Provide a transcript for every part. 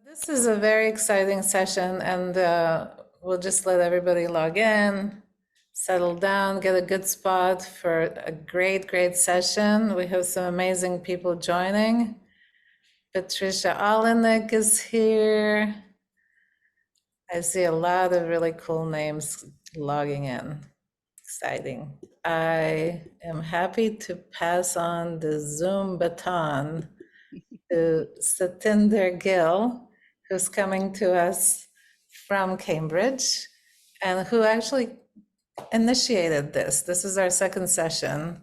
This is a very exciting session, and we'll just let everybody log in, settle down, get a good spot for a great session. We have some amazing people joining. Patricia Olenek is here. I see a lot of really cool names logging in. Exciting. I am happy to pass on the Zoom baton to Satinder Gill, who's coming to us from Cambridge and who actually initiated this. This is our second session,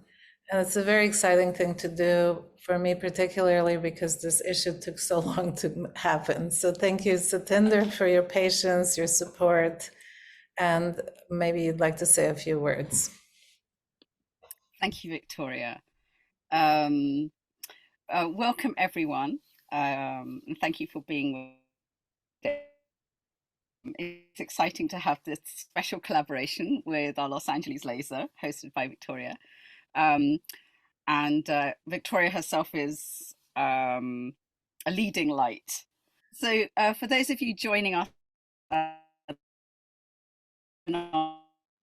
and it's a very exciting thing to do for me, particularly because this issue took so long to happen. So thank you, Satinder, for your patience, your support, and maybe you'd like to say a few words. Thank you, Victoria. Welcome, everyone, and thank you for being with us. It's exciting to have this special collaboration with our Los Angeles laser, hosted by Victoria. Victoria herself is a leading light. So for those of you joining us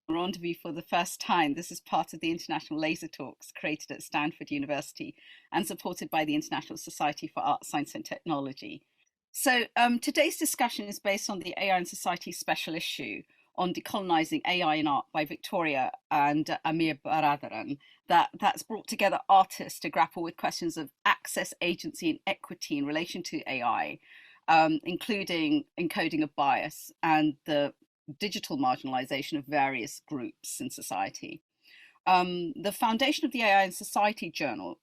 Rendezvous for the first time, this is part of the International Laser Talks created at Stanford University and supported by the International Society for Art, Science and Technology. So today's discussion is based on the AI and Society special issue on Decolonizing AI in Art by Victoria and Amir Baradaran that's brought together artists to grapple with questions of access, agency and equity in relation to AI, including encoding of bias and the digital marginalisation of various groups in society. The foundation of the AI and Society journal,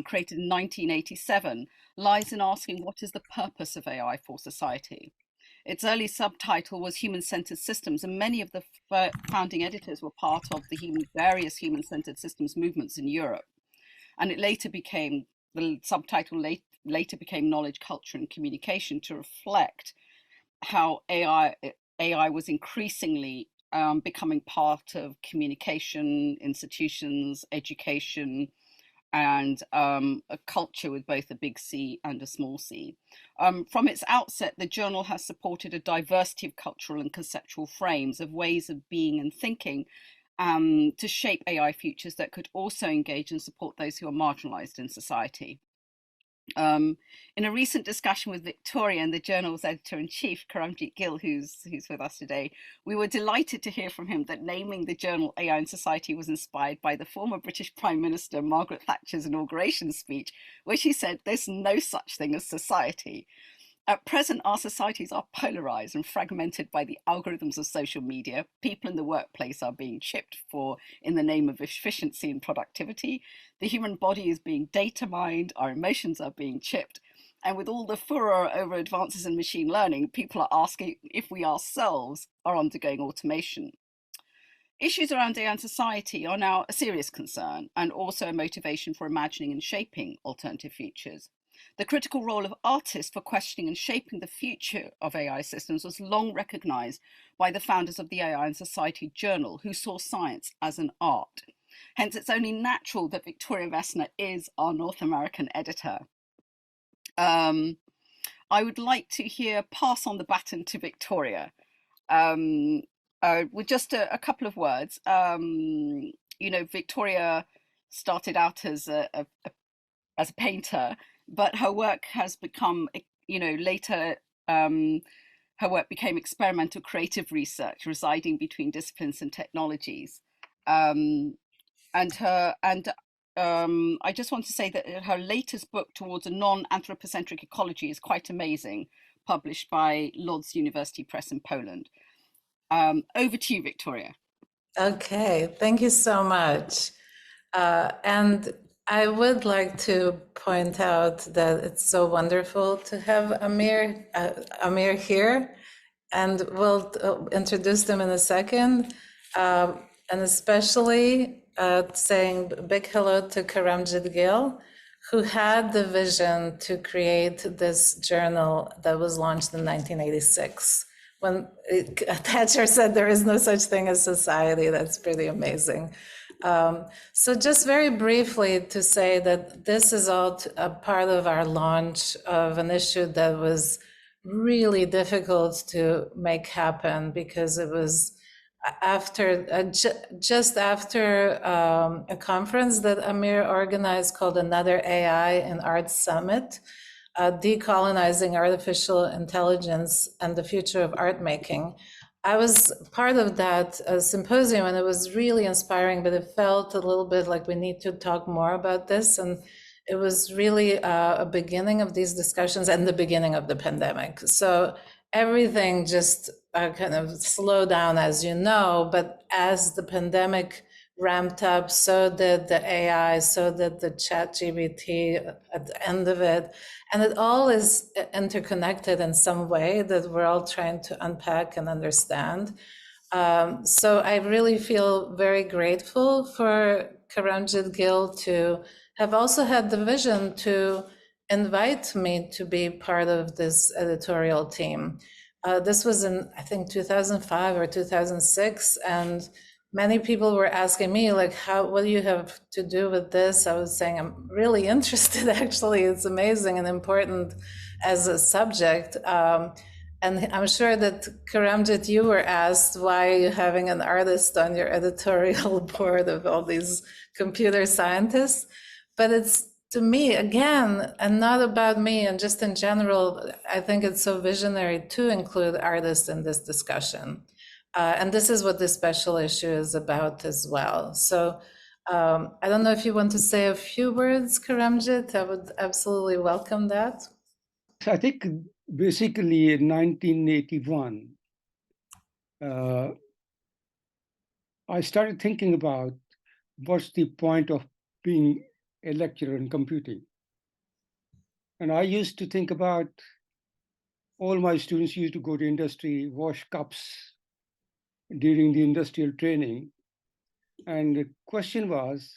created in 1987, lies in asking what is the purpose of AI for society. Its early subtitle was Human-Centered Systems, and many of the founding editors were part of the various human-centered systems movements in Europe. And it later became, the subtitle later became Knowledge, Culture and Communication, to reflect how AI was increasingly becoming part of communication, institutions, education, and a culture with both a big C and a small c. From its outset, the journal has supported a diversity of cultural and conceptual frames of ways of being and thinking to shape AI futures that could also engage and support those who are marginalized in society. In a recent discussion with Victoria and the journal's editor-in-chief, Karamjit Gill, who's with us today, we were delighted to hear from him that naming the journal AI and Society was inspired by the former British Prime Minister Margaret Thatcher's inauguration speech, where she said there's no such thing as society. At present, our societies are polarized and fragmented by the algorithms of social media. People in the workplace are being chipped in the name of efficiency and productivity. The human body is being data mined. Our emotions are being chipped. And with all the furor over advances in machine learning, people are asking if we ourselves are undergoing automation. Issues around AI and society are now a serious concern and also a motivation for imagining and shaping alternative futures. The critical role of artists for questioning and shaping the future of AI systems was long recognized by the founders of the AI and Society journal, who saw science as an art. Hence, it's only natural that Victoria Vesna is our North American editor. I would like to pass on the baton to Victoria with just a couple of words. Victoria started out as a painter, but her work has become, later her work became experimental creative research residing between disciplines and technologies. I just want to say that her latest book, Towards a Non-Anthropocentric Ecology, is quite amazing, published by Lodz University Press in Poland. Over to you, Victoria. Okay, thank you so much. And I would like to point out that it's so wonderful to have Amir here, and we'll introduce them in a second. And especially saying big hello to Karamjit Gill, who had the vision to create this journal that was launched in 1986. When Thatcher said there is no such thing as society, that's pretty amazing. So just very briefly to say that this is all a part of our launch of an issue that was really difficult to make happen because it was after just after a conference that Amir organized called AnotherAI.art Summit, Decolonizing Artificial Intelligence and the Future of Art Making. I was part of that symposium, and it was really inspiring, but it felt a little bit like we need to talk more about this. And it was really a beginning of these discussions and the beginning of the pandemic. So everything just kind of slowed down, as you know, but as the pandemic ramped up, so did the AI, so did the ChatGPT at the end of it. And it all is interconnected in some way that we're all trying to unpack and understand. So I really feel very grateful for Karamjit Gill to have also had the vision to invite me to be part of this editorial team. This was in, I think, 2005 or 2006, and many people were asking me, like, what do you have to do with this? I was saying, I'm really interested, actually. It's amazing and important as a subject. And I'm sure that, Karamjit, you were asked why are you having an artist on your editorial board of all these computer scientists? But it's, to me, again, and not about me, and just in general, I think it's so visionary to include artists in this discussion. And this is what this special issue is about as well. So I don't know if you want to say a few words, Karamjit. I would absolutely welcome that. I think basically in 1981, I started thinking about what's the point of being a lecturer in computing. And I used to think about all my students used to go to industry, wash cups during the industrial training. And the question was,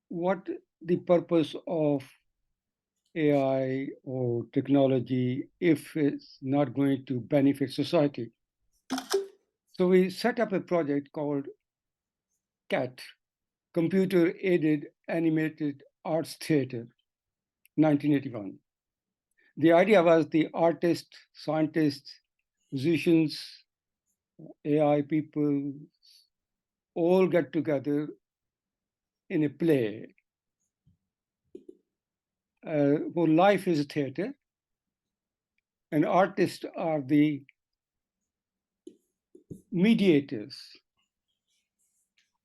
what the purpose of AI or technology if it's not going to benefit society? So we set up a project called CAT, Computer Aided Animated Arts Theater, 1981. The idea was the artists, scientists, musicians, AI people all get together in a play. Well, life is a theater, and artists are the mediators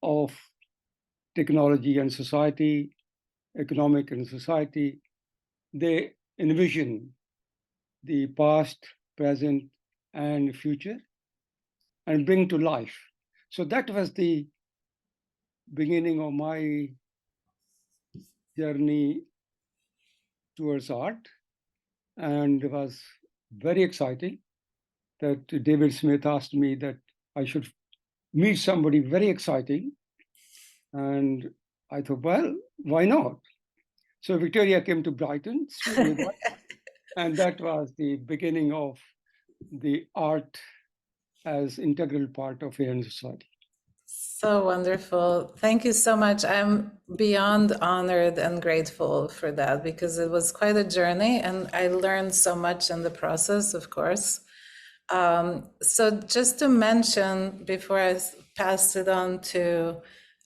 of technology and society, economic and society. They envision the past, present, and future and bring to life. So that was the beginning of my journey towards art, and it was very exciting that David Smith asked me that I should meet somebody very exciting. And I thought, well, why not? So Victoria came to Brighton, and that was the beginning of the art as integral part of AI society. So wonderful. Thank you so much. I'm beyond honored and grateful for that, because it was quite a journey and I learned so much in the process, of course. So just to mention before I pass it on to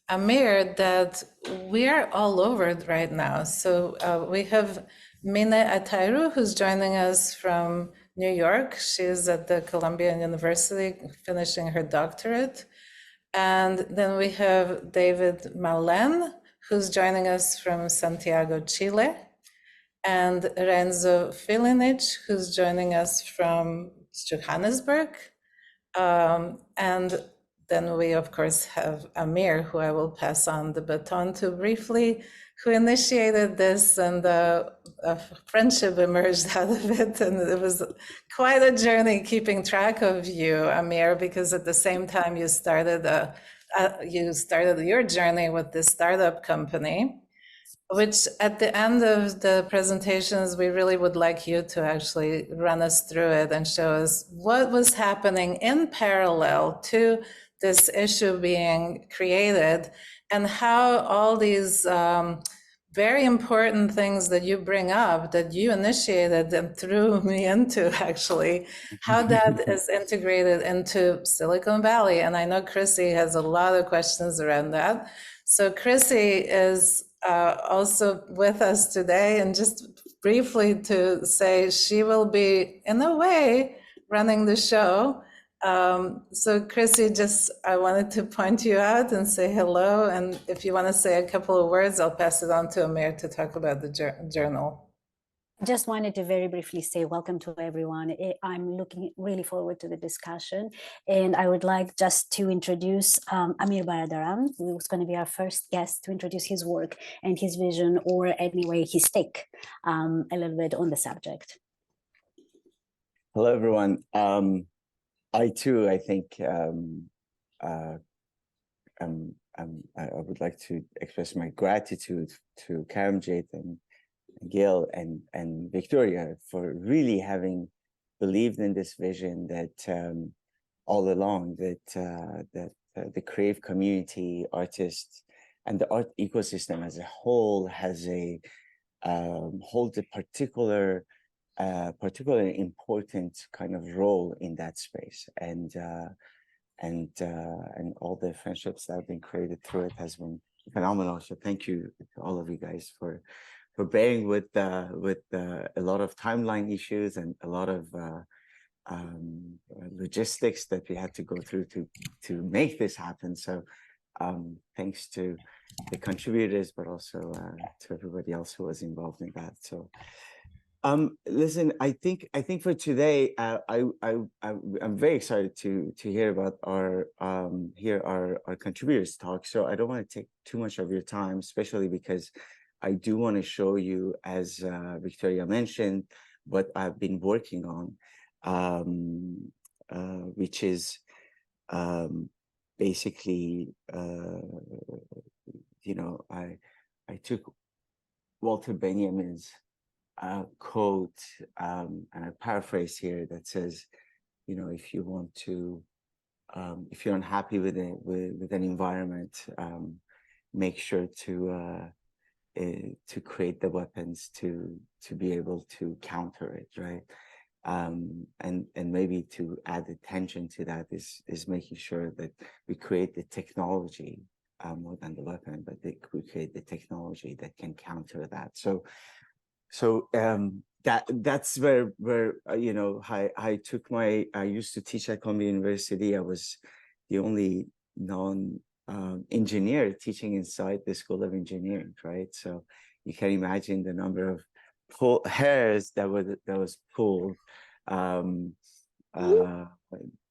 Amir, that we are all over right now. So we have Mine Atairu, who's joining us from New York. She's at the Columbia University finishing her doctorate. And then we have David Maulén, who's joining us from Santiago, Chile, and Renzo Filinich, who's joining us from Johannesburg. And then we, of course, have Amir, who I will pass on the baton to briefly, who initiated this, and a friendship emerged out of it. And it was quite a journey keeping track of you, Amir, because at the same time you started your journey with this startup company, which at the end of the presentations, we really would like you to actually run us through it and show us what was happening in parallel to this issue being created, and how all these very important things that you bring up that you initiated and threw me into, actually, how that is integrated into Silicon Valley. And I know Chrissy has a lot of questions around that. So Chrissy is also with us today, and just briefly to say she will be, in a way, running the show. So Chrissy, just I wanted to point you out and say hello. And if you want to say a couple of words, I'll pass it on to Amir to talk about the journal. Just wanted to very briefly say welcome to everyone. I'm looking really forward to the discussion. And I would like just to introduce Amir Baradaran, who's going to be our first guest to introduce his work and his vision, or anyway, his take a little bit on the subject. Hello, everyone. I too, I think I would like to express my gratitude to Karamjit and Gail and Victoria for really having believed in this vision that all along, that the creative community, artists, and the art ecosystem as a whole has holds a particularly important kind of role in that space, and all the friendships that have been created through it has been phenomenal. So thank you to all of you guys for bearing with a lot of timeline issues and a lot of logistics that we had to go through to make this happen. So thanks to the contributors, but also to everybody else who was involved in that. So listen, I think for today, I'm very excited to hear about our contributors talk. So I don't want to take too much of your time, especially because I do want to show you, as Victoria mentioned, what I've been working on, which is basically, I took Walter Benjamin's quote, and I paraphrase here, that says, if you want to, if you're unhappy with an environment, make sure to create the weapons to be able to counter it, right? And maybe to add attention to that is making sure that we create the technology more than the weapon, but we create the technology that can counter that. So that's where I took I used to teach at Columbia University. I was the only engineer teaching inside the School of Engineering, right? So you can imagine the number of hairs that was pulled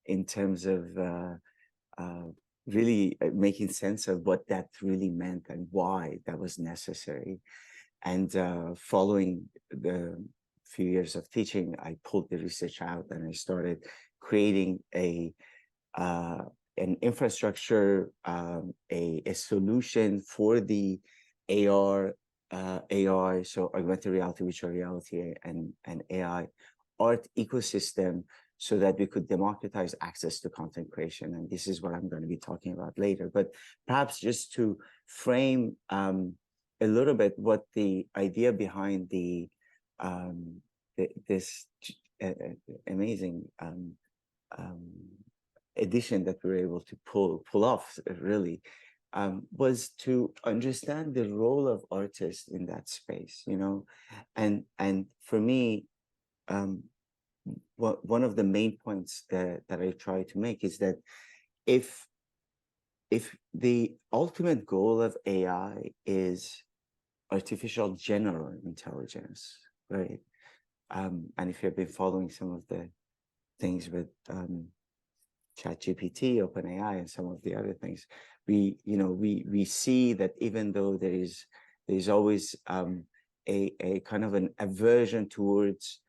in terms of really making sense of what that really meant and why that was necessary. And following the few years of teaching, I pulled the research out and I started creating an infrastructure, a solution for the AR, AI, so augmented reality, virtual reality, and AI art ecosystem, so that we could democratize access to content creation. And this is what I'm going to be talking about later. But perhaps just to frame a little bit what the idea behind this amazing edition that we were able to pull off, really, was to understand the role of artists in that space, and for me, one of the main points that I try to make is that if the ultimate goal of AI is artificial general intelligence, right? And if you've been following some of the things with ChatGPT, OpenAI, and some of the other things, we see that even though there is always a kind of an aversion towards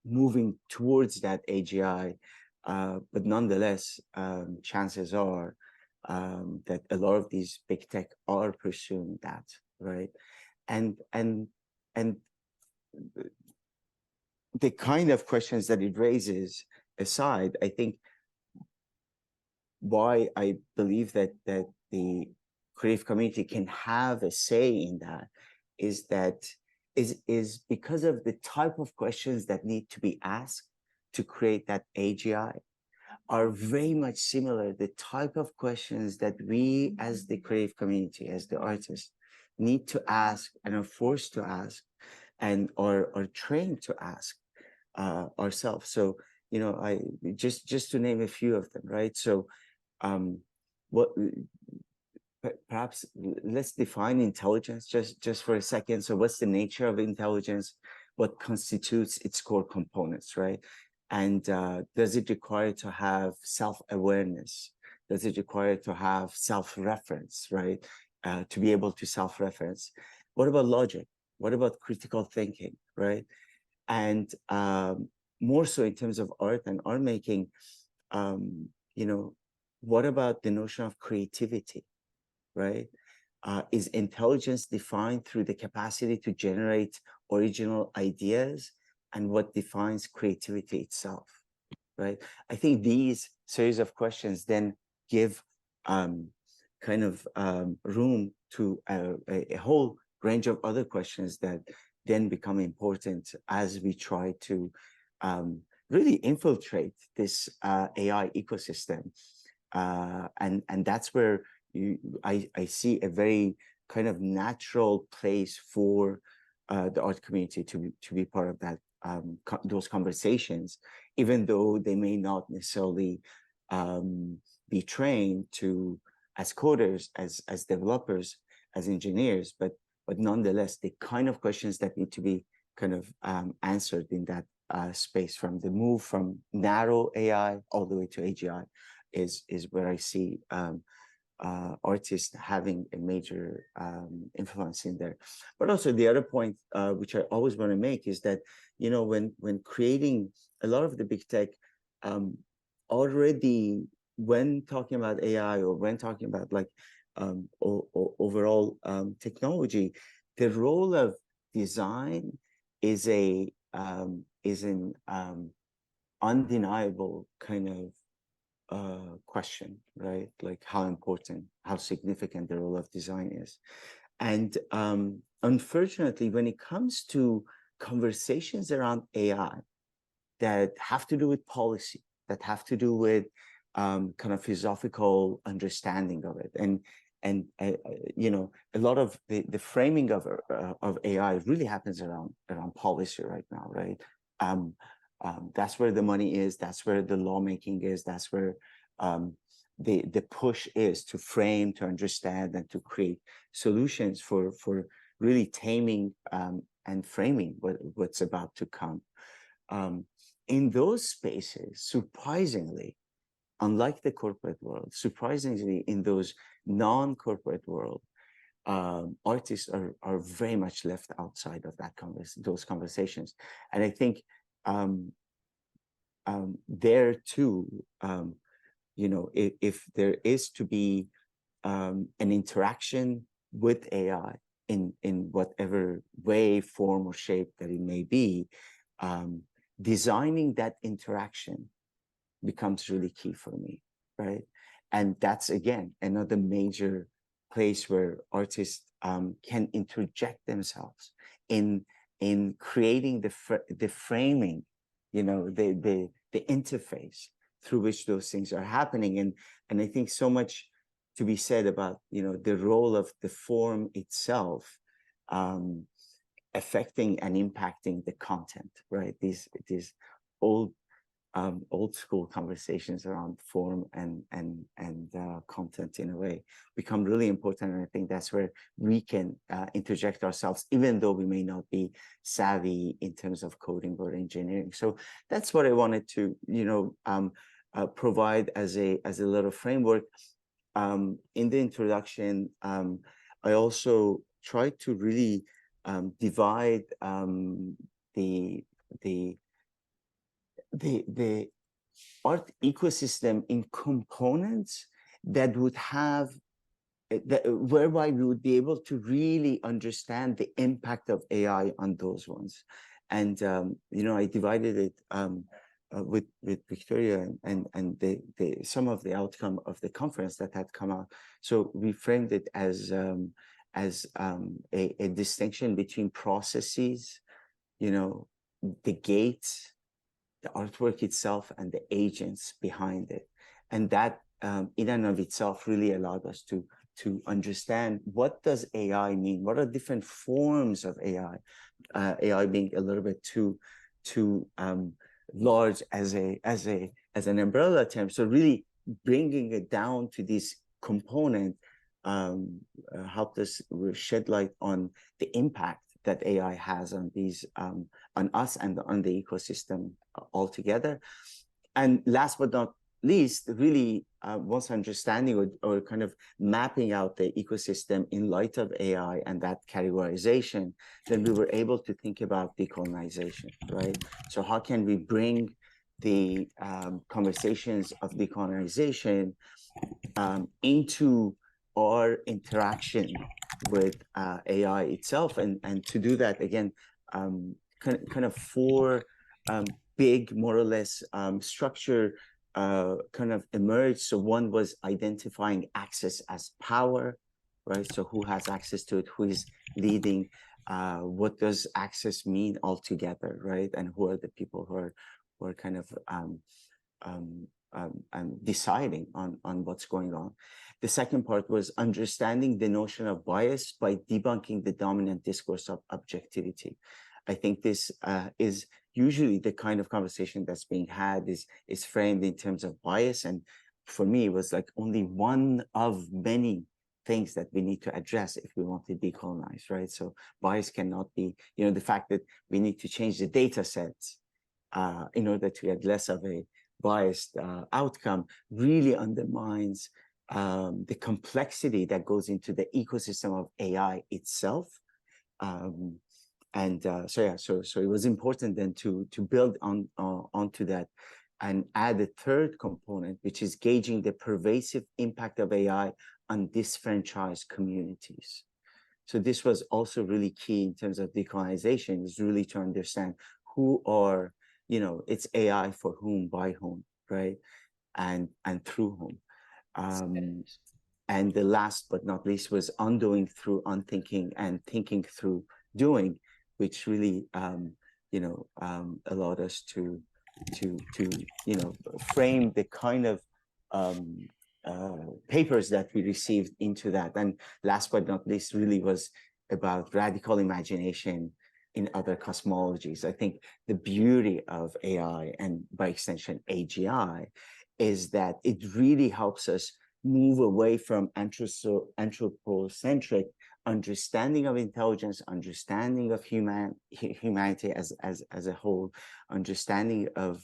moving towards that AGI, but nonetheless, chances are that a lot of these big tech are pursuing that, right? And the kind of questions that it raises aside, I think why I believe that the creative community can have a say in that is that is because of the type of questions that need to be asked to create that AGI are very much similar. The type of questions that we as the creative community, as the artists, need to ask and are forced to ask and are trained to ask ourselves. So, you know, I just to name a few of them, right? So what perhaps let's define intelligence just for a second. So what's the nature of intelligence? What constitutes its core components, right? And does it require to have self-awareness? Does it require to have self-reference, right? To be able to self-reference. What about logic? What about critical thinking, right? And more so in terms of art and art making, you know, what about the notion of creativity, right? Is intelligence defined through the capacity to generate original ideas? And what defines creativity itself, right? I think these series of questions then give kind of room to a whole range of other questions that then become important as we try to really infiltrate this AI ecosystem. And that's where I see a very kind of natural place for the art community to be part of that, those conversations, even though they may not necessarily be trained to as coders, as developers, as engineers, but nonetheless, the kind of questions that need to be kind of answered in that space, from the move from narrow AI all the way to AGI, is where I see artists having a major influence in there. But also the other point, which I always want to make, is that, you know, when creating a lot of the big tech, already when talking about AI or when talking about like overall technology, the role of design is an undeniable kind of question, right? Like how important, how significant the role of design is. And unfortunately, when it comes to conversations around AI that have to do with policy, that have to do with kind of philosophical understanding of it, and you know, a lot of the framing of AI really happens around policy right now, right? That's where the money is. That's where the lawmaking is. That's where the push is to frame, to understand, and to create solutions for really taming and framing what's about to come. In those spaces, surprisingly, unlike the corporate world, surprisingly, in those non-corporate world, artists are very much left outside of that those conversations. And I think there too, you know, if there is to be an interaction with AI in whatever way, form, or shape that it may be, designing that interaction becomes really key for me, right? And that's, again, another major place where artists can interject themselves in creating the framing, you know, the interface through which those things are happening. And I think so much to be said about, you know, the role of the form itself affecting and impacting the content, right? These old school conversations around form and content, in a way, become really important. And I think that's where we can interject ourselves, even though we may not be savvy in terms of coding or engineering. So that's what I wanted to, you know, provide as a little framework. In the introduction, I also tried to really divide the art ecosystem in components that would have whereby we would be able to really understand the impact of AI on those ones. And you know, I divided it with Victoria and some of the outcome of the conference that had come out. So we framed it as as a distinction between processes, you know, the gates, the artwork itself, and the agents behind it. And that in and of itself really allowed us to understand, what does AI mean? What are different forms of AI? AI being a little bit too large as an umbrella term. So really bringing it down to this component helped us shed light on the impact that AI has on these on us and on the ecosystem altogether. And last but not least, really once understanding or kind of mapping out the ecosystem in light of AI and that categorization, then we were able to think about decolonization, right? So how can we bring the conversations of decolonization into our interaction with AI itself, and to do that again, kind of four big, more or less, structure kind of emerged. So one was identifying access as power, right? So who has access to it? Who is leading? What does access mean altogether, right? And who are the people who are kind of deciding on what's going on? The second part was understanding the notion of bias by debunking the dominant discourse of objectivity. I think this is usually the kind of conversation that's being had is framed in terms of bias. And for me, it was like only one of many things that we need to address if we want to decolonize, right? So bias cannot be, you know, the fact that we need to change the data sets in order to get less of a biased outcome really undermines the complexity that goes into the ecosystem of AI itself. So it was important then to build onto that and add a third component, which is gauging the pervasive impact of AI on disenfranchised communities. So this was also really key in terms of decolonization, is really to understand who are, you know, it's AI for whom, by whom, right? And through whom. And the last but not least was undoing through unthinking and thinking through doing, which really, allowed us to frame the kind of papers that we received into that. And last but not least really was about radical imagination in other cosmologies. I think the beauty of AI, and by extension AGI, is that it really helps us move away from anthropocentric understanding of intelligence, understanding of humanity as a whole, understanding of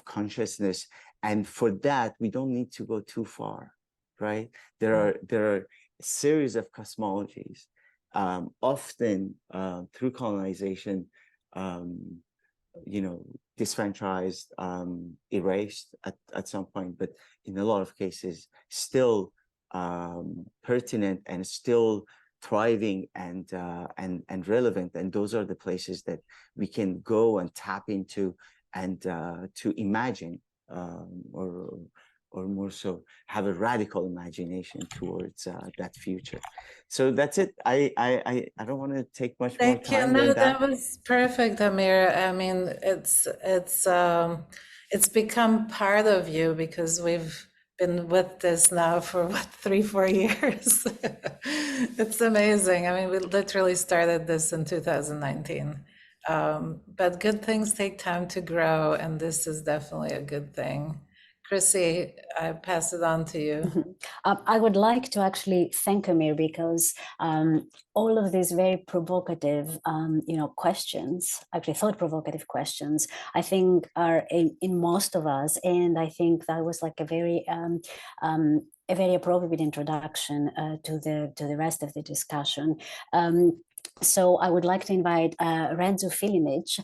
consciousness. And for that, we don't need to go too far, right? There are a series of cosmologies, often through colonization, disfranchised, erased at some point, but in a lot of cases still pertinent and still thriving and relevant. And those are the places that we can go and tap into and to imagine, or more so have a radical imagination towards that future. So that's it. I don't want to take much more time than that. That was perfect, Amir. I mean, it's become part of you because we've been with this now for 3-4 years. It's amazing. I mean, we literally started this in 2019. But good things take time to grow, and this is definitely a good thing. Chrissy, I pass it on to you. I would like to actually thank Amir, because all of these very provocative, questions, actually thought-provocative questions, I think are in most of us, and I think that was like a very appropriate introduction to the rest of the discussion. So I would like to invite Renzo Filinich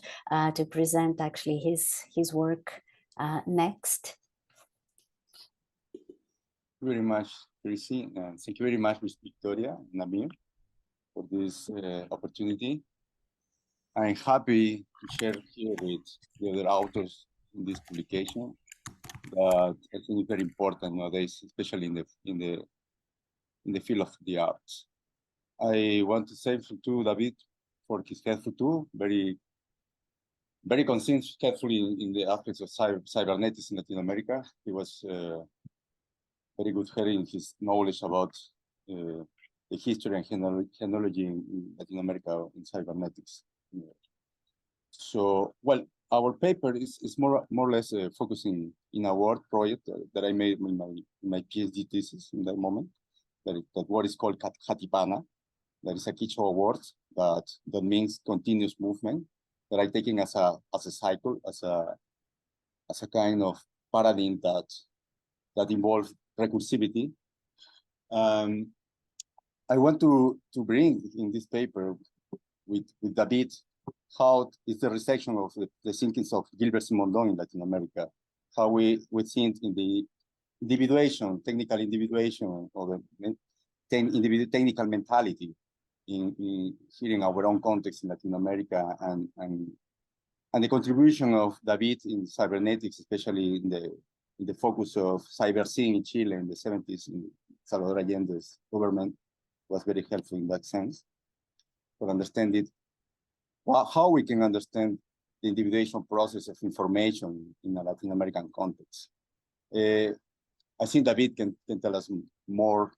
to present actually his work next. Very much, Chrissy, and thank you very much, Ms. Victoria and Amir, for this opportunity. I'm happy to share here with the other authors in this publication that I think is very important nowadays, especially in the field of the arts. I want to say to David for his helpful too, very conscious, helpful in the aspects of cybernetics in Latin America. He was very good hearing his knowledge about the history and technology in Latin America in cybernetics. So, well, our paper is more or less focusing in a word project that I made in my PhD thesis in that moment. That word is called Hatipana. That is a Quichua word that means continuous movement. That I'm taking as a cycle, as a kind of paradigm that involves recursivity. I want to bring in this paper with David how is the resection of the thinkings of Gilbert Simondon in Latin America, how we think in the individuation, technical individuation, or the technical mentality in here in our own context in Latin America, and the contribution of David in cybernetics, especially in the focus of cybersyn in Chile in the 70s in Salvador Allende's government, was very helpful in that sense for understanding how we can understand the individuation process of information in a Latin American context. I think David can tell us more,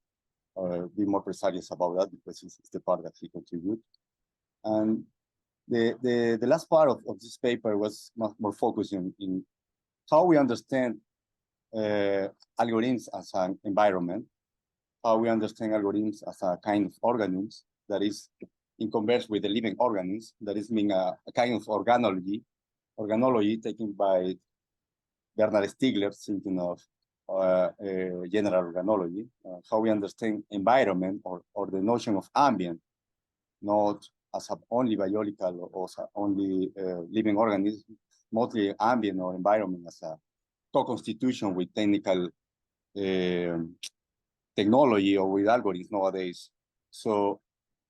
be more precise about that, because it's the part that he contributed. And the last part of this paper was more focusing in how we understand algorithms as an environment, how we understand algorithms as a kind of organisms that is in converse with the living organisms, that is being a kind of organology taken by Bernard Stiegler, thinking of general organology, how we understand environment or the notion of ambient, not as only biological or as only living organism, mostly ambient or environment as a co-constitution with technical technology or with algorithms nowadays. So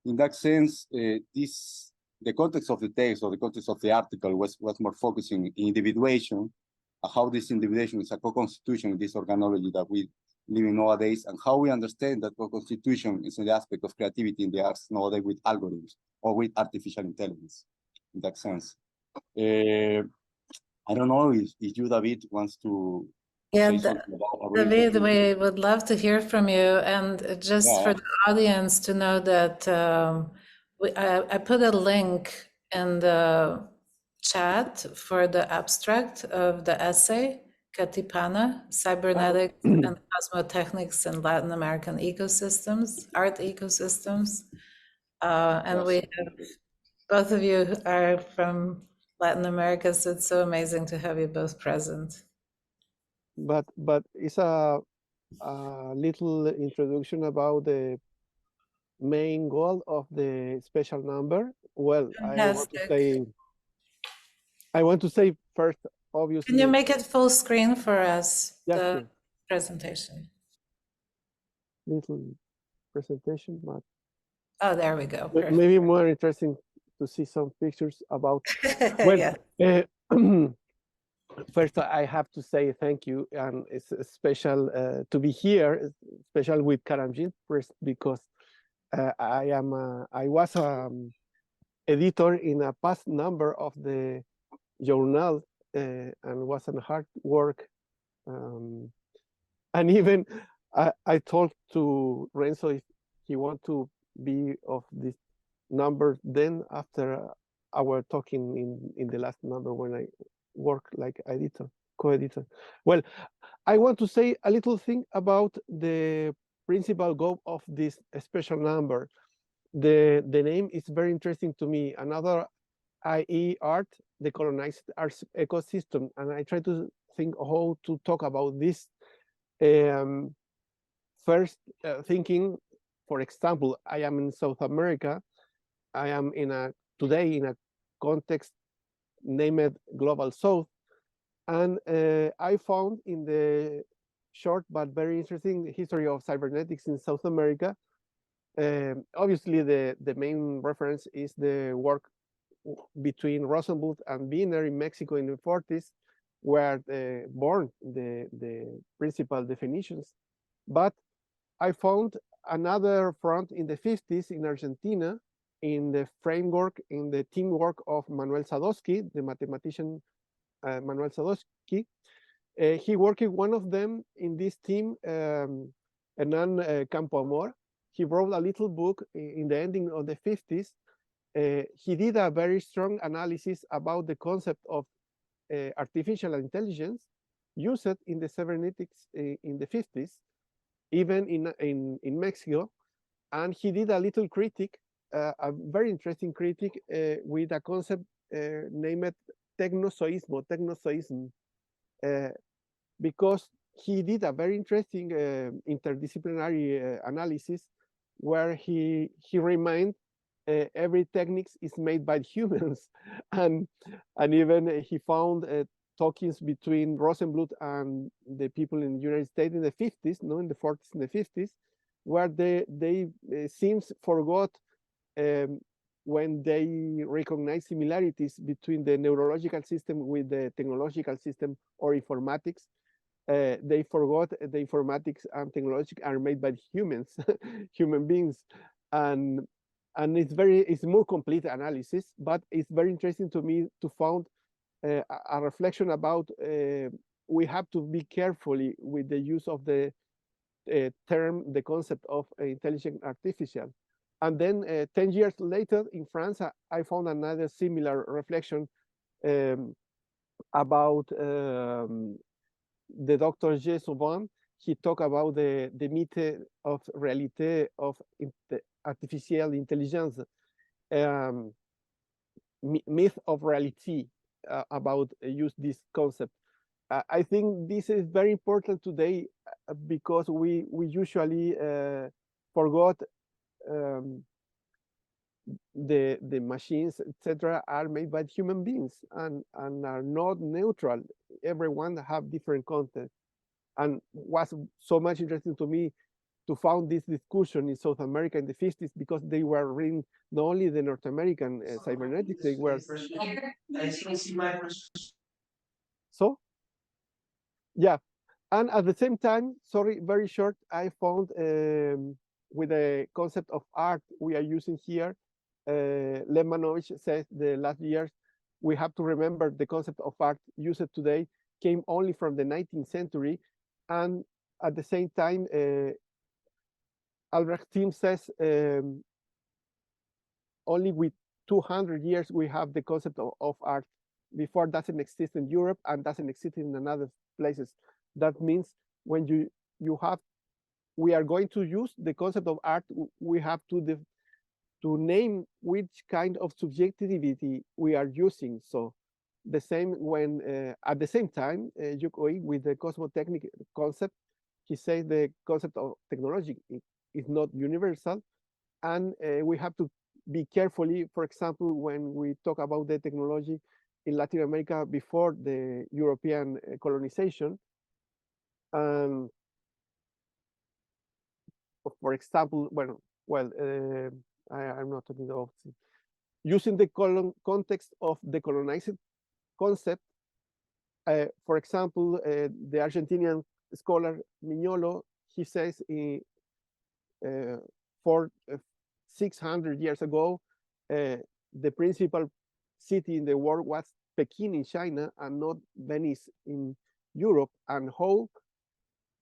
in that sense, the context of the text or the context of the article was more focusing in individuation, how this individuation is a co-constitution in this organology that we live in nowadays, and how we understand that co-constitution is an aspect of creativity in the arts nowadays with algorithms or with artificial intelligence, in that sense. I don't know if you, David, wants to say something about David, we would love to hear from you, and just for the audience to know that I put a link in the chat for the abstract of the essay, Katipana, Cybernetics and Cosmotechnics in Latin American Ecosystems, Art Ecosystems. And we have, both of you are from Latin America, so it's so amazing to have you both present. But it's a little introduction about the main goal of the special number. Well, I want to say first, obviously. Can you make it full screen for us? Yeah, the sure. Presentation. Little presentation, but there we go. Maybe more interesting to see some pictures about. Well, first, I have to say thank you, and it's special to be here, special with Karamjit, because I was editor in a past number of the journal, and was a hard work, and even I told to Renzo if he want to be of this number, then after our talking in the last number when I work like editor, co-editor. Well, I want to say a little thing about the principal goal of this special number. The name is very interesting to me. AnotherAI.art, Decolonized Arts Ecosystem, and I try to think how to talk about this. First, thinking, for example, I am in South America. I am today in a context named Global South, and I found in the short but very interesting history of cybernetics in South America. Obviously, the main reference is the work between Rosenbluth and Wiener in Mexico in the 40s, where born the principal definitions. But I found another front in the 50s in Argentina, in the framework, in the teamwork of Manuel Sadowski, the mathematician Manuel Sadowski. He worked with one of them in this team, Hernán Campoamor. He wrote a little book in the ending of the 50s. He did a very strong analysis about the concept of artificial intelligence used in the cybernetics in the 50s, even in Mexico. And he did a little critique, a very interesting critique with a concept named technozoism, because he did a very interesting interdisciplinary analysis where he reminded every technique is made by humans, and even he found talkings between Rosenbluth and the people in the United States in the 50s, no, in the 40s and the 50s, where they seems forgot when they recognize similarities between the neurological system with the technological system or informatics. They forgot the informatics and technology are made by humans, human beings, and it's more complete analysis. But it's very interesting to me to find a reflection about we have to be carefully with the use of the term, the concept of intelligent artificial. And then 10 years later in France, I found another similar reflection about the Dr. G. Sauvin. He talked about the myth of réalité of artificial intelligence, myth of reality, about use this concept. I think this is very important today because we usually forgot the machines, etc., are made by human beings and are not neutral. Everyone have different content, and was so much interesting to me to found this discussion in South America in the 50s because they were reading not only the North American cybernetics, they were so yeah. And at the same time, sorry, very short, I found with the concept of art we are using here, Lemanovich says the last years, we have to remember the concept of art used today came only from the 19th century. And at the same time, Albrecht Thiem says only with 200 years we have the concept of art. Before doesn't exist in Europe and doesn't exist in another places. That means when you have, we are going to use the concept of art, we have to name which kind of subjectivity we are using. So the same when at the same time, Yukoi with the cosmotechnic concept, he says the concept of technology is not universal, and we have to be carefully. For example, when we talk about the technology in Latin America before the European colonization, for example, I'm not talking about using the context of the decolonizing concept. For example, the Argentinian scholar Mignolo, he says for 600 years ago, the principal city in the world was Peking in China and not Venice in Europe, and how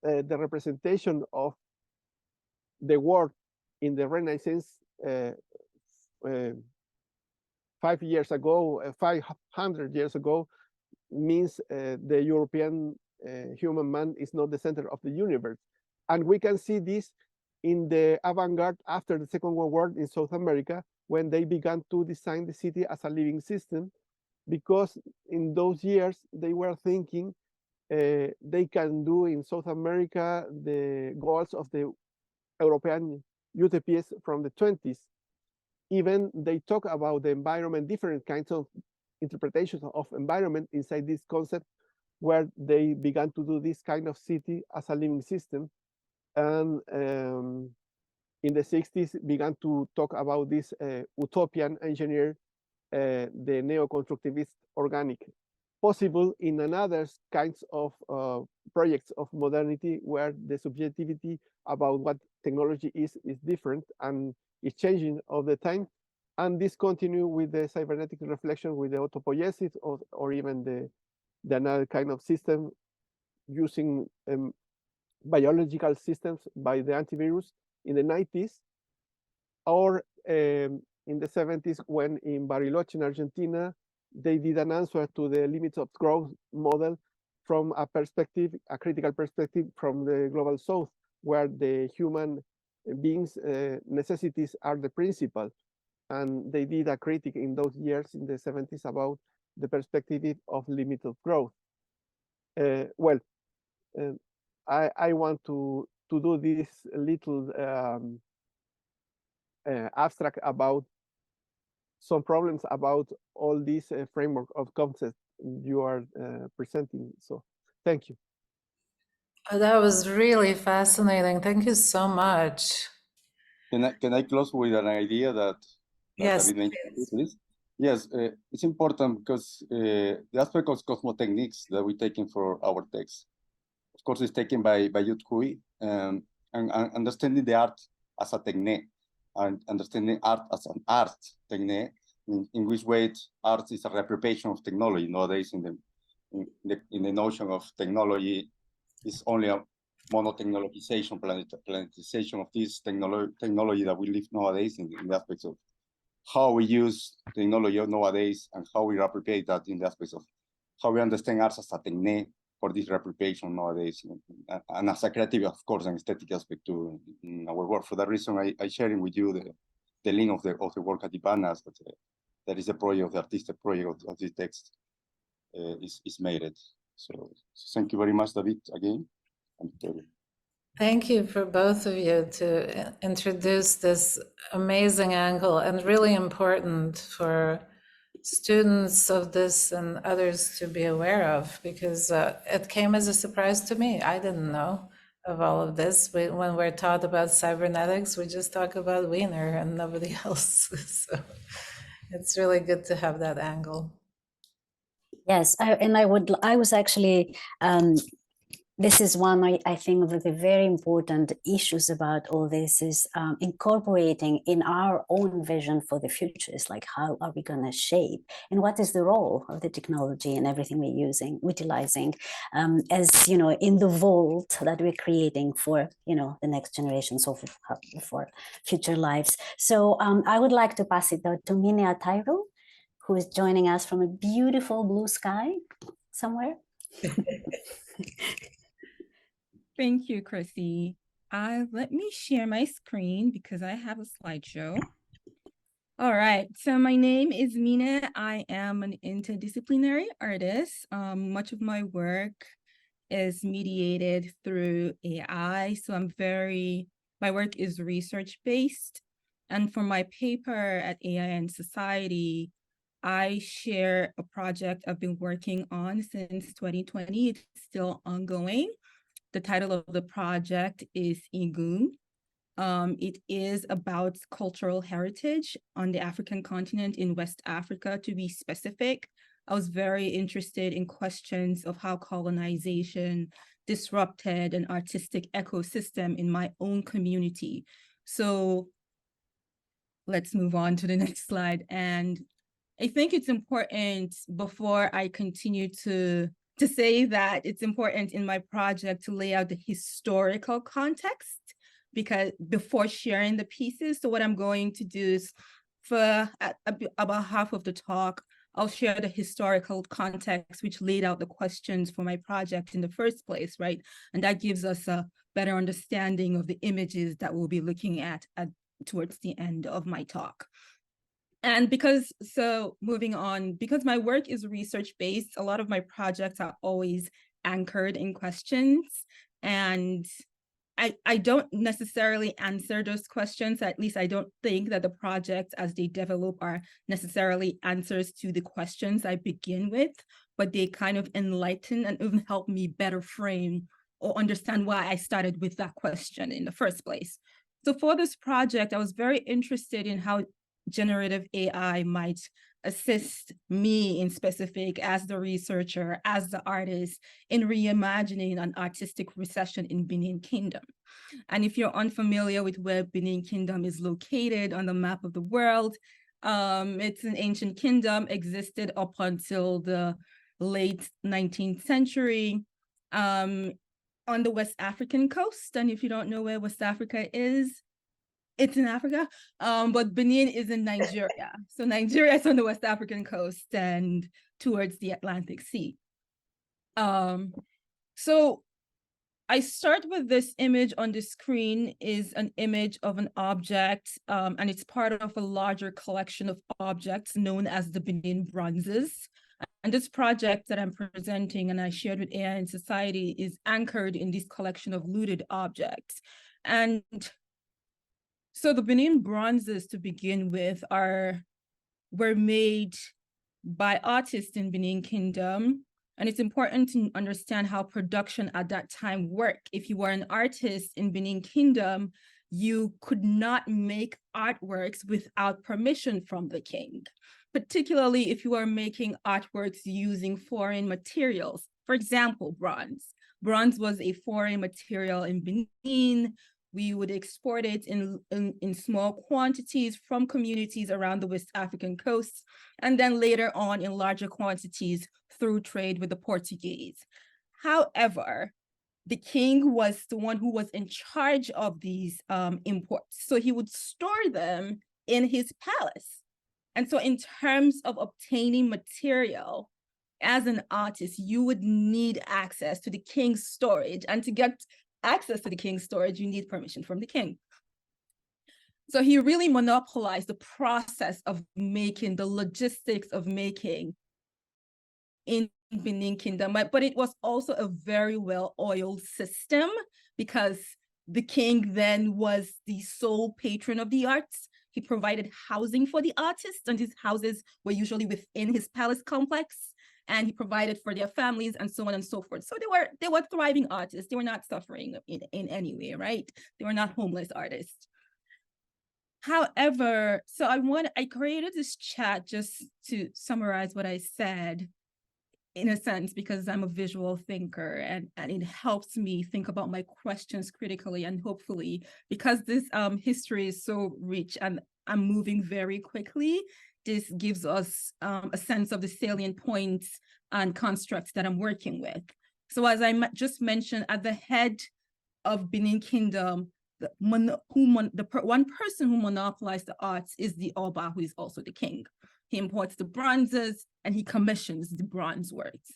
the representation of the world in the Renaissance 500 years ago means the European human man is not the center of the universe. And we can see this in the avant-garde after the Second World War in South America, when they began to design the city as a living system, because in those years they were thinking they can do in South America the goals of the European utopias from the 20s. Even they talk about the environment, different kinds of interpretations of environment inside this concept, where they began to do this kind of city as a living system. And in the 60s began to talk about this utopian engineer, the neo-constructivist organic, possible in another kinds of projects of modernity where the subjectivity about what technology is different and is changing all the time. And this continue with the cybernetic reflection with the autopoiesis or even the another kind of system using biological systems by the antivirus in the 90s, or in the 70s when in Bariloche in Argentina, they did an answer to the limits of growth model from a perspective, a critical perspective from the global south, where the human beings' necessities are the principal. And they did a critique in those years in the 70s about the perspective of limit of growth. I want to do this little abstract about some problems about all these framework of concepts you are presenting. So thank you. Oh, that was really fascinating. Thank you so much. Can I close with an idea that Yes, David mentioned, please? Yes, it's important because the aspect of cosmotechniques that we're taking for our text, of course, is taken by Yud Hui, and understanding the art as a technique, and understanding art as an art technique, in which way art is a reappropriation of technology nowadays. In the notion of technology is only a monotechnologization, planetization of this technology that we live nowadays in the aspects of how we use technology nowadays and how we reappropriate that in the aspects of how we understand art as a technique for this reappropriation nowadays, and as a creative, of course, and aesthetic aspect too in our work. For that reason, I sharing with you the link of the work at the Varas, that is the project, the artistic project of this text is made it. So thank you very much, David, again. Thank you for both of you to introduce this amazing angle and really important for students of this and others to be aware of, because it came as a surprise to me. I didn't know of all of this. When we're taught about cybernetics, we just talk about Wiener and nobody else. So it's really good to have that angle. Yes, I was actually, this is one, I think, of the very important issues about all this is incorporating in our own vision for the future. It's like, how are we going to shape, and what is the role of the technology and everything we're utilizing as, you know, in the vault that we're creating for, you know, the next generations of for future lives. So I would like to pass it to Minea Tyro, who is joining us from a beautiful blue sky somewhere. Thank you, Chrissy. Let me share my screen because I have a slideshow. All right, so my name is Mina. I am an interdisciplinary artist. Much of my work is mediated through AI. So my work is research-based. And for my paper at AI and Society, I share a project I've been working on since 2020. It's still ongoing. The title of the project is Igun. It is about cultural heritage on the African continent, in West Africa, to be specific. I was very interested in questions of how colonization disrupted an artistic ecosystem in my own community. So let's move on to the next slide. And I think it's important, before I continue to say that it's important in my project to lay out the historical context, because before sharing the pieces. So what I'm going to do is, for about half of the talk, I'll share the historical context, which laid out the questions for my project in the first place, right? And that gives us a better understanding of the images that we'll be looking at towards the end of my talk. And moving on, because my work is research-based, a lot of my projects are always anchored in questions. And I don't necessarily answer those questions. At least I don't think that the projects as they develop are necessarily answers to the questions I begin with, but they kind of enlighten and even help me better frame or understand why I started with that question in the first place. So for this project, I was very interested in how generative AI might assist me in specific as the researcher, as the artist, in reimagining an artistic recession in Benin Kingdom. And if you're unfamiliar with where Benin Kingdom is located on the map of the world, it's an ancient kingdom, existed up until the late 19th century on the West African coast. And if you don't know where West Africa is, it's in Africa, but Benin is in Nigeria. So Nigeria is on the West African coast and towards the Atlantic Sea. So I start with this image on the screen is an image of an object, and it's part of a larger collection of objects known as the Benin bronzes. And this project that I'm presenting and I shared with AI and Society is anchored in this collection of looted objects. And so the Benin bronzes, to begin with, were made by artists in Benin Kingdom. And it's important to understand how production at that time worked. If you were an artist in Benin Kingdom, you could not make artworks without permission from the king, particularly if you were making artworks using foreign materials. For example, bronze. Bronze was a foreign material in Benin. We would export it in small quantities from communities around the West African coast, and then later on in larger quantities through trade with the Portuguese. However, the king was the one who was in charge of these imports. So he would store them in his palace. And so in terms of obtaining material, as an artist, you would need access to the king's storage, and to get access to the king's storage, you need permission from the king. So he really monopolized the process of making, the logistics of making in Benin Kingdom, but it was also a very well-oiled system because the king then was the sole patron of the arts. He provided housing for the artists, and his houses were usually within his palace complex, and he provided for their families and so on and so forth. So they were thriving artists. They were not suffering in any way, right? They were not homeless artists. However, so I created this chat just to summarize what I said, in a sense, because I'm a visual thinker, and it helps me think about my questions critically, and hopefully, because this history is so rich and I'm moving very quickly, this gives us a sense of the salient points and constructs that I'm working with. So as I just mentioned, at the head of Benin Kingdom, one person who monopolized the arts is the Oba, who is also the king. He imports the bronzes and he commissions the bronze works,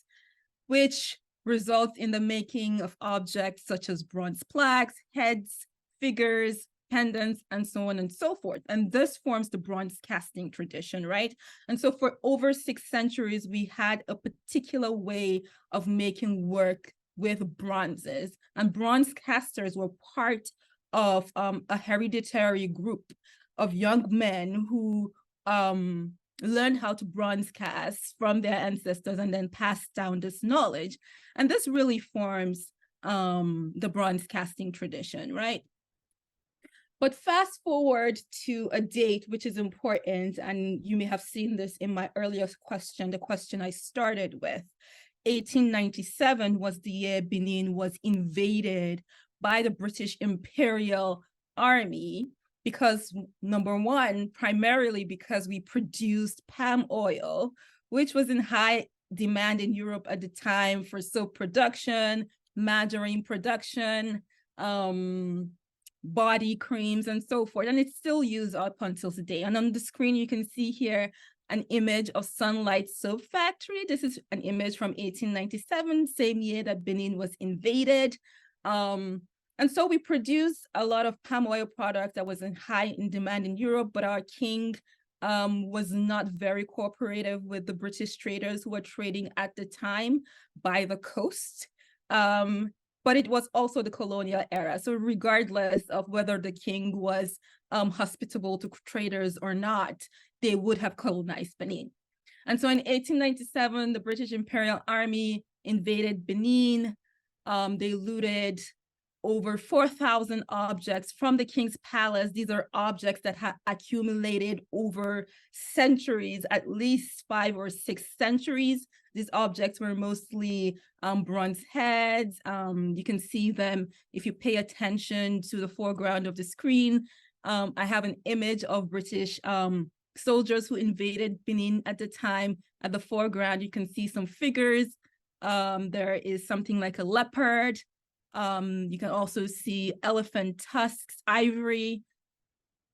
which results in the making of objects such as bronze plaques, heads, figures, pendants, and so on and so forth. And this forms the bronze casting tradition, right? And so for over 6 centuries, we had a particular way of making work with bronzes, and bronze casters were part of a hereditary group of young men who learned how to bronze cast from their ancestors and then passed down this knowledge. And this really forms the bronze casting tradition, right? But fast forward to a date, which is important, and you may have seen this in my earlier question, the question I started with. 1897 was the year Benin was invaded by the British Imperial Army, because number one, primarily because we produced palm oil, which was in high demand in Europe at the time for soap production, margarine production, body creams, and so forth. And it's still used up until today. And on the screen, you can see here an image of Sunlight Soap Factory. This is an image from 1897, same year that Benin was invaded. And so we produced a lot of palm oil product that was in high demand in Europe, but our king was not very cooperative with the British traders who were trading at the time by the coast. But it was also the colonial era. So regardless of whether the king was hospitable to traders or not, they would have colonized Benin. And so in 1897, the British Imperial Army invaded Benin. They looted over 4,000 objects from the king's palace. These are objects that have accumulated over centuries, at least 5 or 6 centuries. These objects were mostly bronze heads. You can see them if you pay attention to the foreground of the screen. I have an image of British soldiers who invaded Benin at the time. At the foreground, you can see some figures. There is something like a leopard. You can also see elephant tusks, ivory,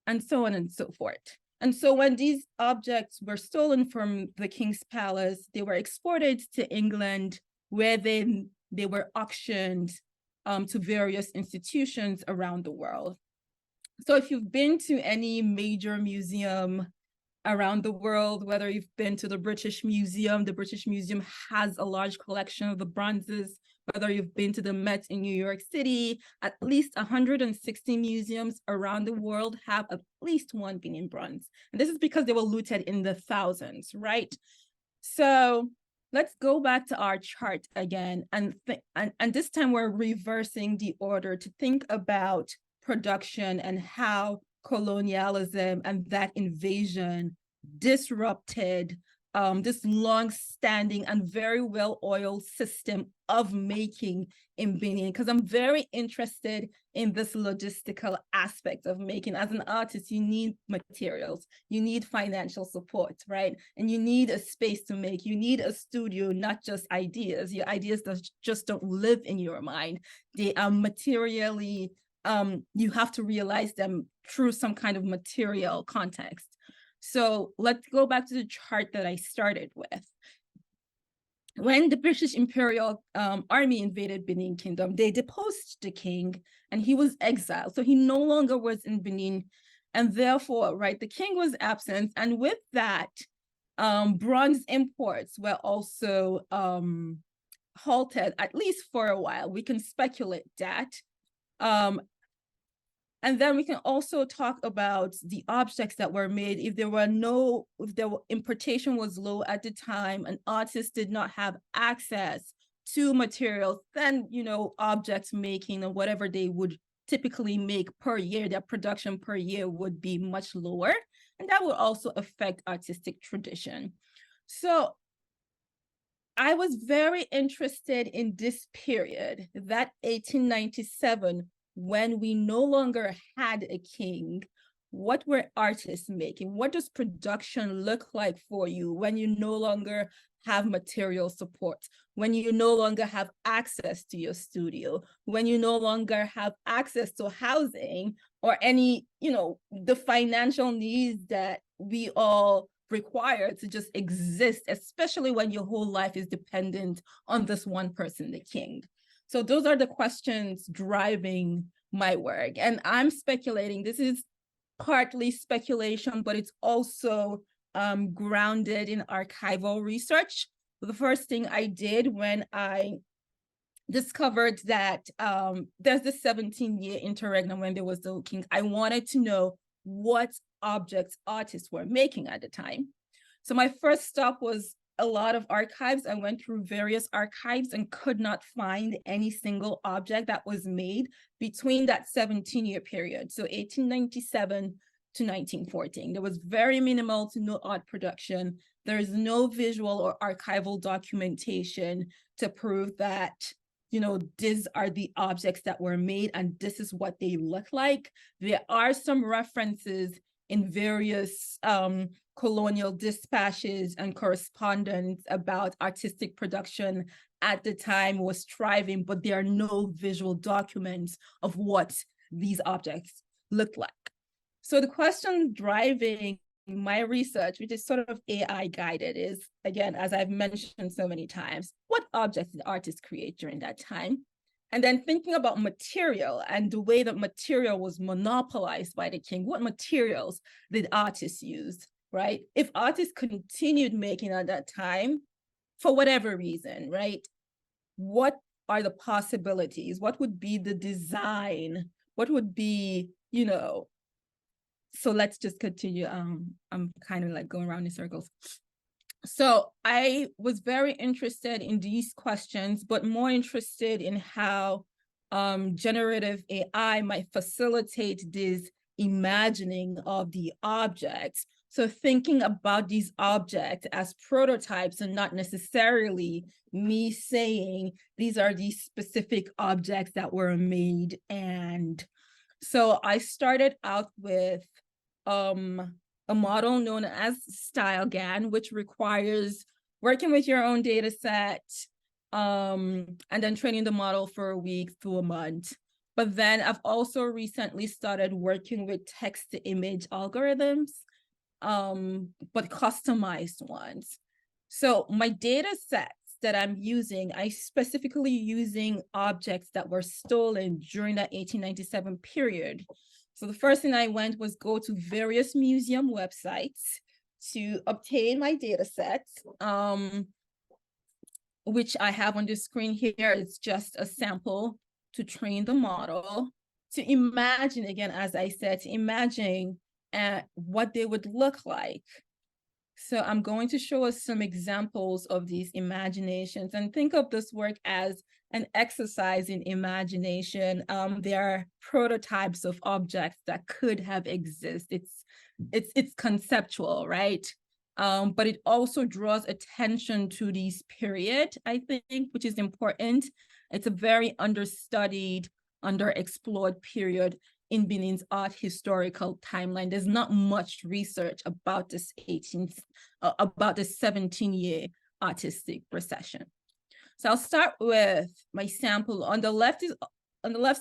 and so on and so forth. And so when these objects were stolen from the king's palace, they were exported to England, where then they were auctioned to various institutions around the world. So if you've been to any major museum around the world, whether you've been to the British Museum has a large collection of the bronzes, whether you've been to the Met in New York City, at least 160 museums around the world have at least one Benin bronze. And this is because they were looted in the thousands, right? So let's go back to our chart again. And this time we're reversing the order to think about production and how colonialism and that invasion disrupted this long-standing and very well-oiled system of making in Benin, because I'm very interested in this logistical aspect of making. As an artist, you need materials, you need financial support, right? And you need a space to make, you need a studio, not just ideas. Your ideas just don't live in your mind. They are materially, you have to realize them through some kind of material context. So let's go back to the chart that I started with. When the British Imperial Army invaded Benin Kingdom, they deposed the king and he was exiled. So he no longer was in Benin, and therefore, right, the king was absent. And with that, bronze imports were also halted, at least for a while. We can speculate that. And then we can also talk about the objects that were made. If the importation was low at the time, and artists did not have access to materials, then, object making or whatever they would typically make per year, their production per year would be much lower. And that would also affect artistic tradition. So I was very interested in this period, that 1897, when we no longer had a king. What were artists making? What does production look like for you when you no longer have material support, when you no longer have access to your studio, when you no longer have access to housing or any, the financial needs that we all require to just exist, especially when your whole life is dependent on this one person, the king. So those are the questions driving my work. And I'm speculating, this is partly speculation, but it's also grounded in archival research. The first thing I did when I discovered that there's this 17-year interregnum when there was no king, I wanted to know what objects artists were making at the time. So my first stop was a lot of archives. I went through various archives and could not find any single object that was made between that 17-year period. So 1897 to 1914. There was very minimal to no art production. There is no visual or archival documentation to prove that, these are the objects that were made and this is what they look like. There are some references in various colonial dispatches and correspondence about artistic production at the time was thriving, but there are no visual documents of what these objects looked like. So the question driving my research, which is sort of AI guided, is, again, as I've mentioned so many times, what objects did artists create during that time? And then thinking about material and the way that material was monopolized by the king, what materials did artists use, right? If artists continued making at that time, for whatever reason, right? What are the possibilities? What would be the design? What would be, so let's just continue. I'm kind of like going around in circles. So I was very interested in these questions, but more interested in how generative AI might facilitate this imagining of the objects. So thinking about these objects as prototypes and not necessarily me saying these are these specific objects that were made. And so I started out with a model known as StyleGAN, which requires working with your own data set, and then training the model for a week to a month. But then I've also recently started working with text-to-image algorithms, but customized ones. So my data sets that I'm using, I specifically using objects that were stolen during that 1897 period. So the first thing I went was go to various museum websites to obtain my data sets, which I have on the screen here. It's just a sample to train the model to imagine, again, as I said, to imagine what they would look like. So I'm going to show us some examples of these imaginations, and think of this work as an exercise in imagination. There are prototypes of objects that could have existed. It's conceptual, right? But it also draws attention to this period, I think, which is important. It's a very understudied, underexplored period in Benin's art historical timeline. There's not much research about this 17-year artistic procession. So I'll start with my sample. On the left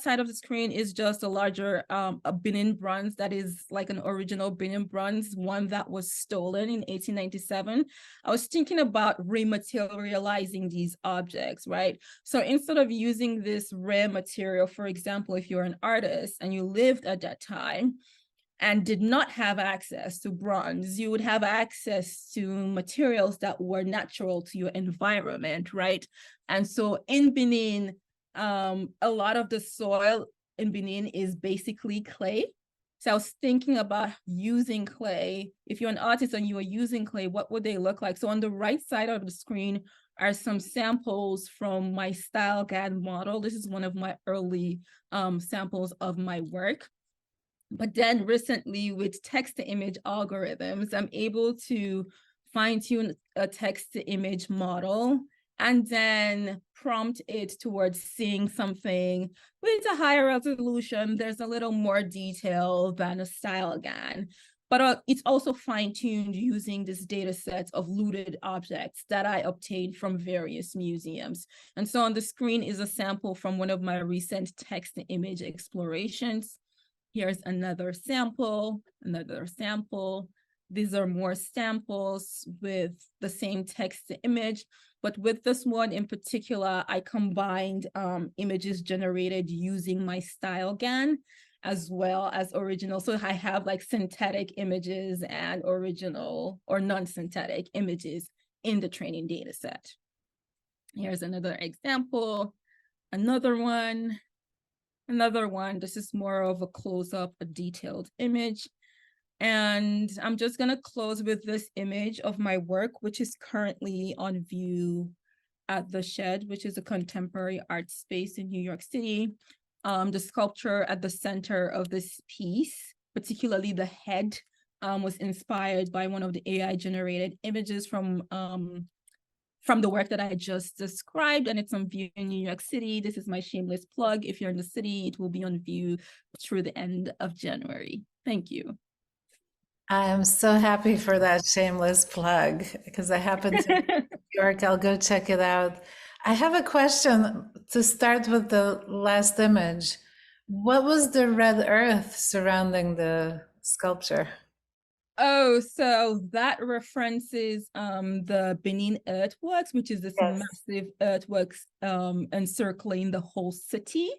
side of the screen is just a larger a Benin bronze that is like an original Benin bronze, one that was stolen in 1897. I was thinking about rematerializing these objects, right? So instead of using this rare material, for example, if you're an artist and you lived at that time and did not have access to bronze, you would have access to materials that were natural to your environment, right? And so in Benin, a lot of the soil in Benin is basically clay. So I was thinking about using clay. If you're an artist and you are using clay, what would they look like? So on the right side of the screen are some samples from my StyleGAN model. This is one of my early samples of my work. But then recently with text-to-image algorithms, I'm able to fine-tune a text-to-image model and then prompt it towards seeing something with a higher resolution. There's a little more detail than a StyleGAN, but it's also fine-tuned using this data set of looted objects that I obtained from various museums. And so on the screen is a sample from one of my recent text-to-image explorations. Here's another sample, another sample. These are more samples with the same text to image, but with this one in particular, I combined images generated using my StyleGAN as well as original. So I have like synthetic images and original or non-synthetic images in the training data set. Here's another example, another one. This is more of a close-up, a detailed image. And I'm just going to close with this image of my work, which is currently on view at the Shed, which is a contemporary art space in New York City. The sculpture at the center of this piece, particularly the head, was inspired by one of the AI-generated images from the work that I just described, and it's on view in New York City. This is my shameless plug. If you're in the city, it will be on view through the end of January. Thank you. I am so happy for that shameless plug because I happen to be in New York. I'll go check it out. I have a question to start with the last image. What was the red earth surrounding the sculpture? Oh, so that references the Benin earthworks, which is this massive earthworks encircling the whole city.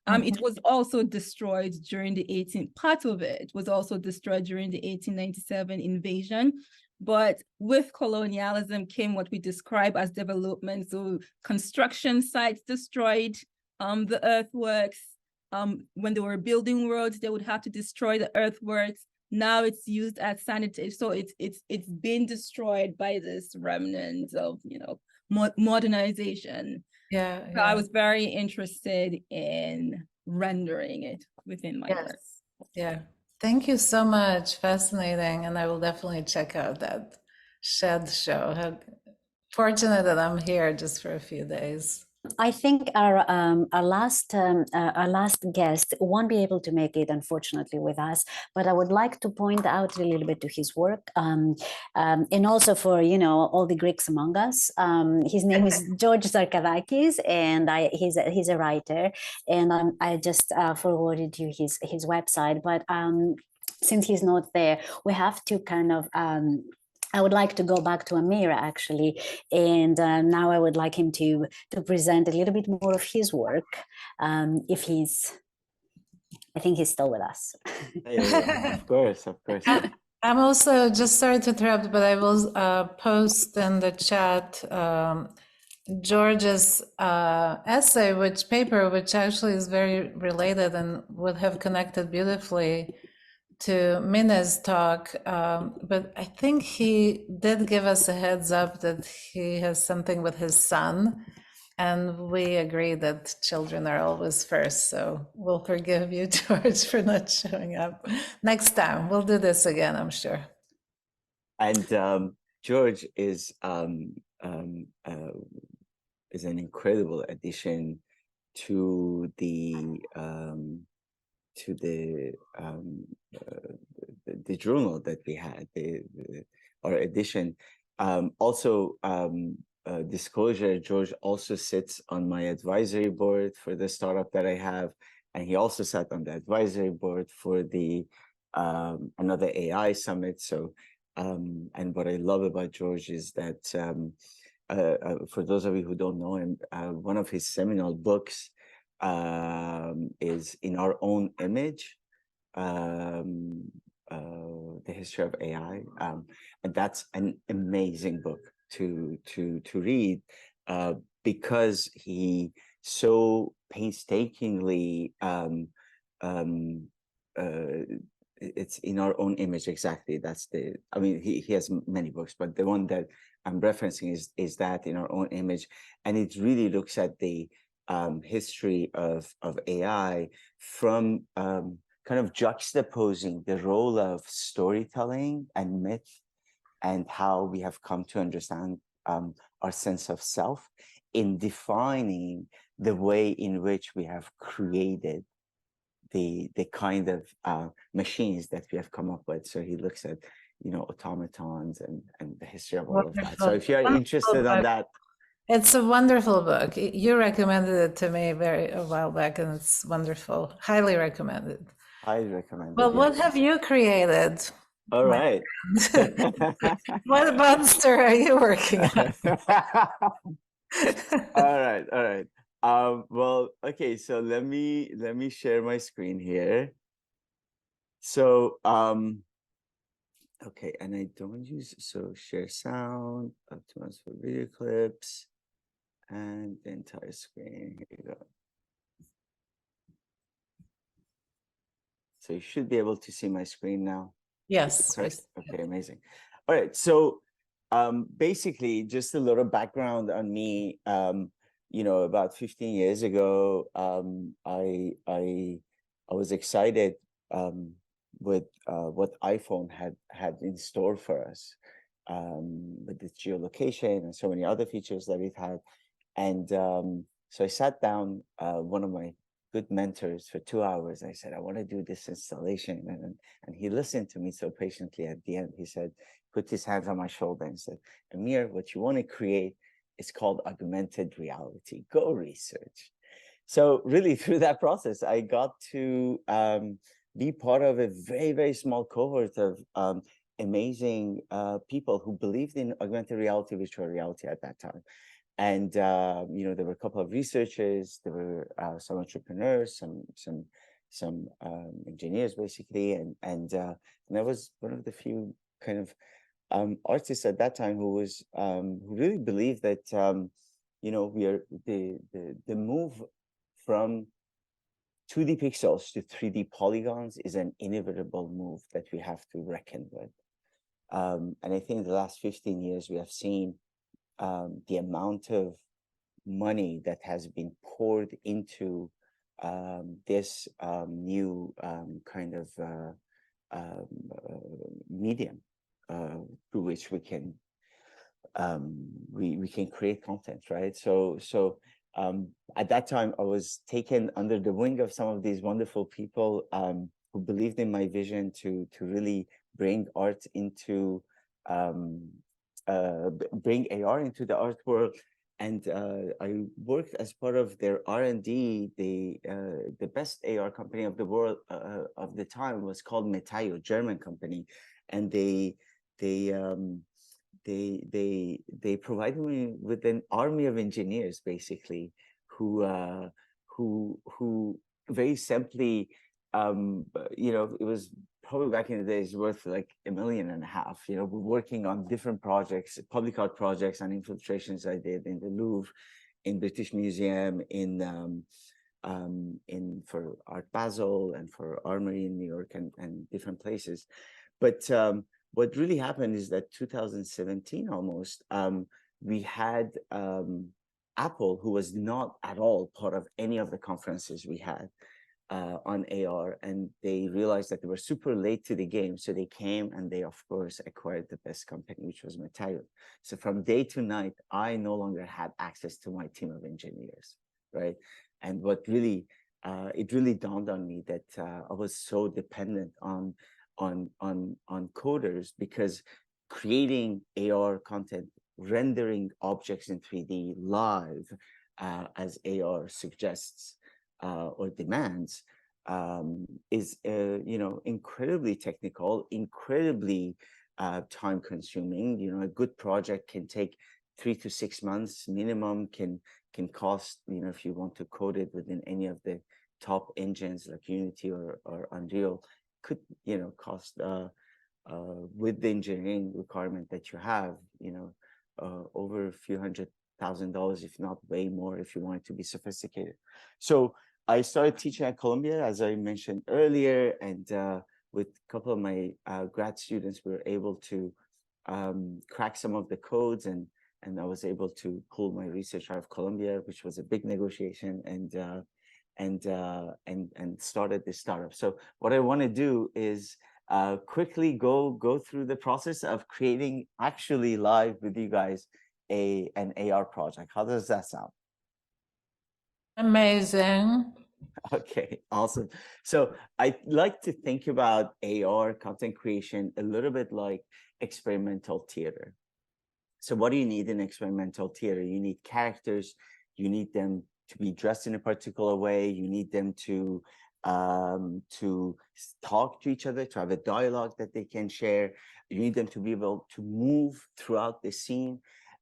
It was also destroyed during the part of it was also destroyed during the 1897 invasion. But with colonialism came what we describe as development. So construction sites destroyed the earthworks. When they were building roads, they would have to destroy the earthworks. Now it's used as sanitary, so it's been destroyed by this remnant of modernization. Yeah, So I yeah. was very interested in rendering it within my work. Yes. Yeah. Thank you so much. Fascinating. And I will definitely check out that shed show. How fortunate that I'm here just for a few days. I think our last guest won't be able to make it, unfortunately, with us. But I would like to point out a little bit to his work, and also for all the Greeks among us. His name is George Zarkadakis, and he's a writer. And I just forwarded you his website. But since he's not there, we have to kind of. I would like to go back to Amir actually, and now I would like him to present a little bit more of his work. If he's, I think he's still with us. Yeah, of course, of course. I'm also, just sorry to interrupt, but I will post in the chat George's essay, which actually is very related and would have connected beautifully to Mina's talk, but I think he did give us a heads up that he has something with his son, and we agree that children are always first, so we'll forgive you, George, for not showing up. Next time, we'll do this again, I'm sure. And George is an incredible addition to the journal that we had, our edition. Disclosure, George also sits on my advisory board for the startup that I have, and he also sat on the advisory board for the AnotherAI summit. So, and what I love about George is that for those of you who don't know him, one of his seminal books is In Our Own Image, the history of AI, and that's an amazing book to read, because he so painstakingly it's In Our Own Image, exactly. That's I mean, he has many books, but the one that I'm referencing is that In Our Own Image, and it really looks at the history of AI from kind of juxtaposing the role of storytelling and myth, and how we have come to understand our sense of self in defining the way in which we have created the kind of machines that we have come up with. So he looks at, automatons and the history of all of that. So if you're interested on that, it's a wonderful book. You recommended it to me a while back, and it's wonderful. Highly recommended. Highly recommended. Well, what have you created? All right. What monster are you working on? All right. Well, okay, so let me share my screen here. So okay, and I don't use share sound, optimize for video clips, and the entire screen. Here you go. So you should be able to see my screen now. Yes. Okay, amazing. All right, so basically, just a little background on me. About 15 years ago, I was excited with what iPhone had in store for us, with the geolocation and so many other features that it had. And so I sat down, one of my good mentors, for 2 hours. I said, I want to do this installation. And he listened to me so patiently. At the end, he said, put his hands on my shoulder and said, Amir, what you want to create is called augmented reality. Go research. So really, through that process, I got to be part of a very, very small cohort of amazing people who believed in augmented reality, virtual reality at that time. And there were a couple of researchers, there were some entrepreneurs, some engineers, basically, and I was one of the few kind of artists at that time who really believed that we are the move from 2D pixels to 3D polygons is an inevitable move that we have to reckon with. And I think the last 15 years we have seen the amount of money that has been poured into this new kind of medium through which we can create content, right? So at that time, I was taken under the wing of some of these wonderful people who believed in my vision to really bring art into bring AR into the art world. And I worked as part of their R&D. The best AR company of the world of the time was called Metaio, German company, and they provided me with an army of engineers, basically, who very simply, it was probably back in the days worth like $1.5 million. We're working on different projects, public art projects, and infiltrations I did in the Louvre, in British Museum, for Art Basel, and for Armory in New York, and different places. But what really happened is that 2017 almost, we had Apple, who was not at all part of any of the conferences we had on AR, and they realized that they were super late to the game. So they came and they, of course, acquired the best company, which was Metaio. So from day to night, I no longer had access to my team of engineers, right? And what really, it really dawned on me that I was so dependent on coders, because creating AR content, rendering objects in 3D live, as AR suggests or demands, is incredibly technical, incredibly time consuming. A good project can take 3 to 6 months minimum, can cost, if you want to code it within any of the top engines like Unity or Unreal, could cost with the engineering requirement that you have, over a few $100,000, if not way more, if you want it to be sophisticated. So I started teaching at Columbia, as I mentioned earlier, and with a couple of my grad students, we were able to crack some of the codes, and I was able to pull my research out of Columbia, which was a big negotiation, and started this startup. So what I want to do is quickly go through the process of creating, actually live with you guys, an AR project. How does that sound? Amazing. Okay, awesome. So I like to think about AR content creation a little bit like experimental theater. So what do you need in experimental theater? You need characters, you need them to be dressed in a particular way, you need them to talk to each other, to have a dialogue that they can share, you need them to be able to move throughout the scene,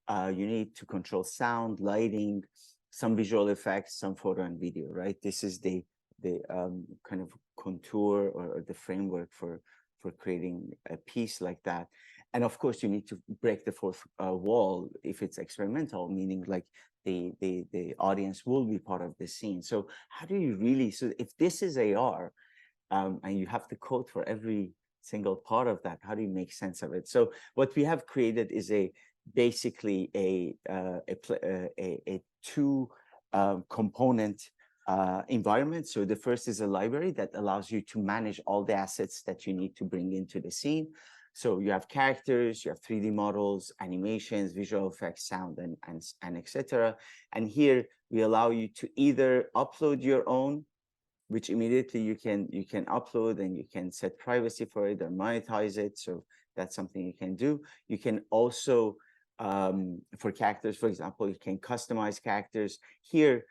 you need to control sound, lighting, some visual effects, some photo and video, right? This is the kind of contour or the framework for creating a piece like that. And of course, you need to break the fourth wall if it's experimental, meaning like the audience will be part of the scene. So how do you really, so if this is AR, and you have to code for every single part of that, how do you make sense of it? So what we have created is basically a two component environment. So the first is a library that allows you to manage all the assets that you need to bring into the scene. So you have characters, you have 3D models, animations, visual effects, sound, and etc. And here we allow you to either upload your own, which immediately you can upload, and you can set privacy for it or monetize it. So that's something you can do. You can also, for characters, for example, you can customize characters. Here,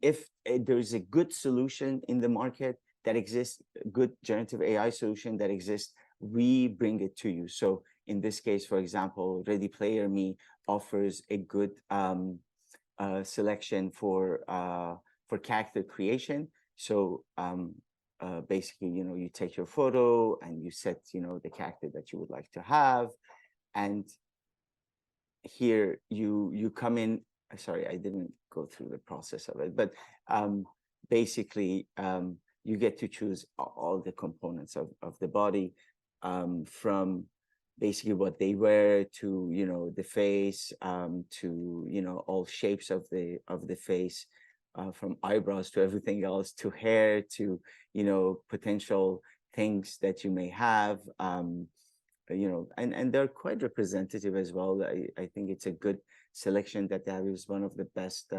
if there's a good solution in the market that exists, a good generative AI solution that exists, we bring it to you. So in this case, for example, Ready Player Me offers a good selection for character creation. So basically, you take your photo and you set, the character that you would like to have, and here you come in. Sorry, I didn't go through the process of it, but basically you get to choose all the components of the body, from basically what they wear to, you know, the face, to, you know, all shapes of the face, from eyebrows to everything else, to hair, to, you know, potential things that you may have, you know, and they're quite representative as well. I think it's a good selection that they have. Is one of the best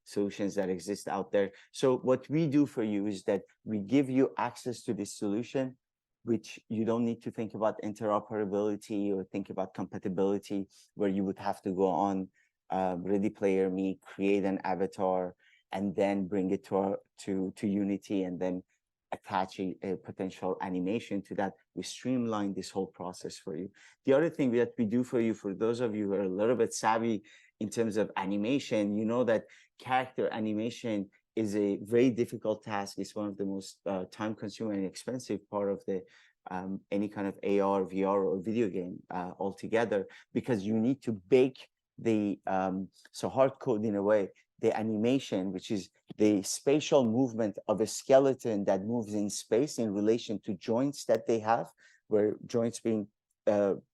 solutions that exist out there. So what we do for you is that we give you access to this solution, which you don't need to think about interoperability or think about compatibility, where you would have to go on Ready Player Me, create an avatar, and then bring it to Unity, and then attach a potential animation to that. We streamline this whole process for you. The other thing that we do for you, for those of you who are a little bit savvy in terms of animation, you know that character animation is a very difficult task. It's one of the most time-consuming and expensive part of the any kind of AR, VR, or video game altogether, because you need to bake the so hard code in a way the animation, which is the spatial movement of a skeleton that moves in space in relation to joints that they have, where joints being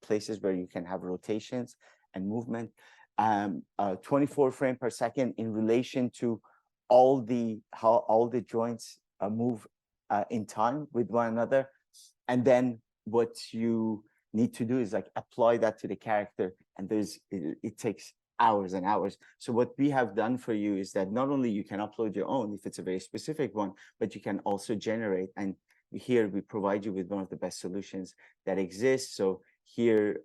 places where you can have rotations and movement, 24 frames per second in relation to how all the joints move in time with one another. And then what you need to do is like apply that to the character, and it takes hours and hours. So what we have done for you is that not only you can upload your own if it's a very specific one, but you can also generate. And here we provide you with one of the best solutions that exists. So here,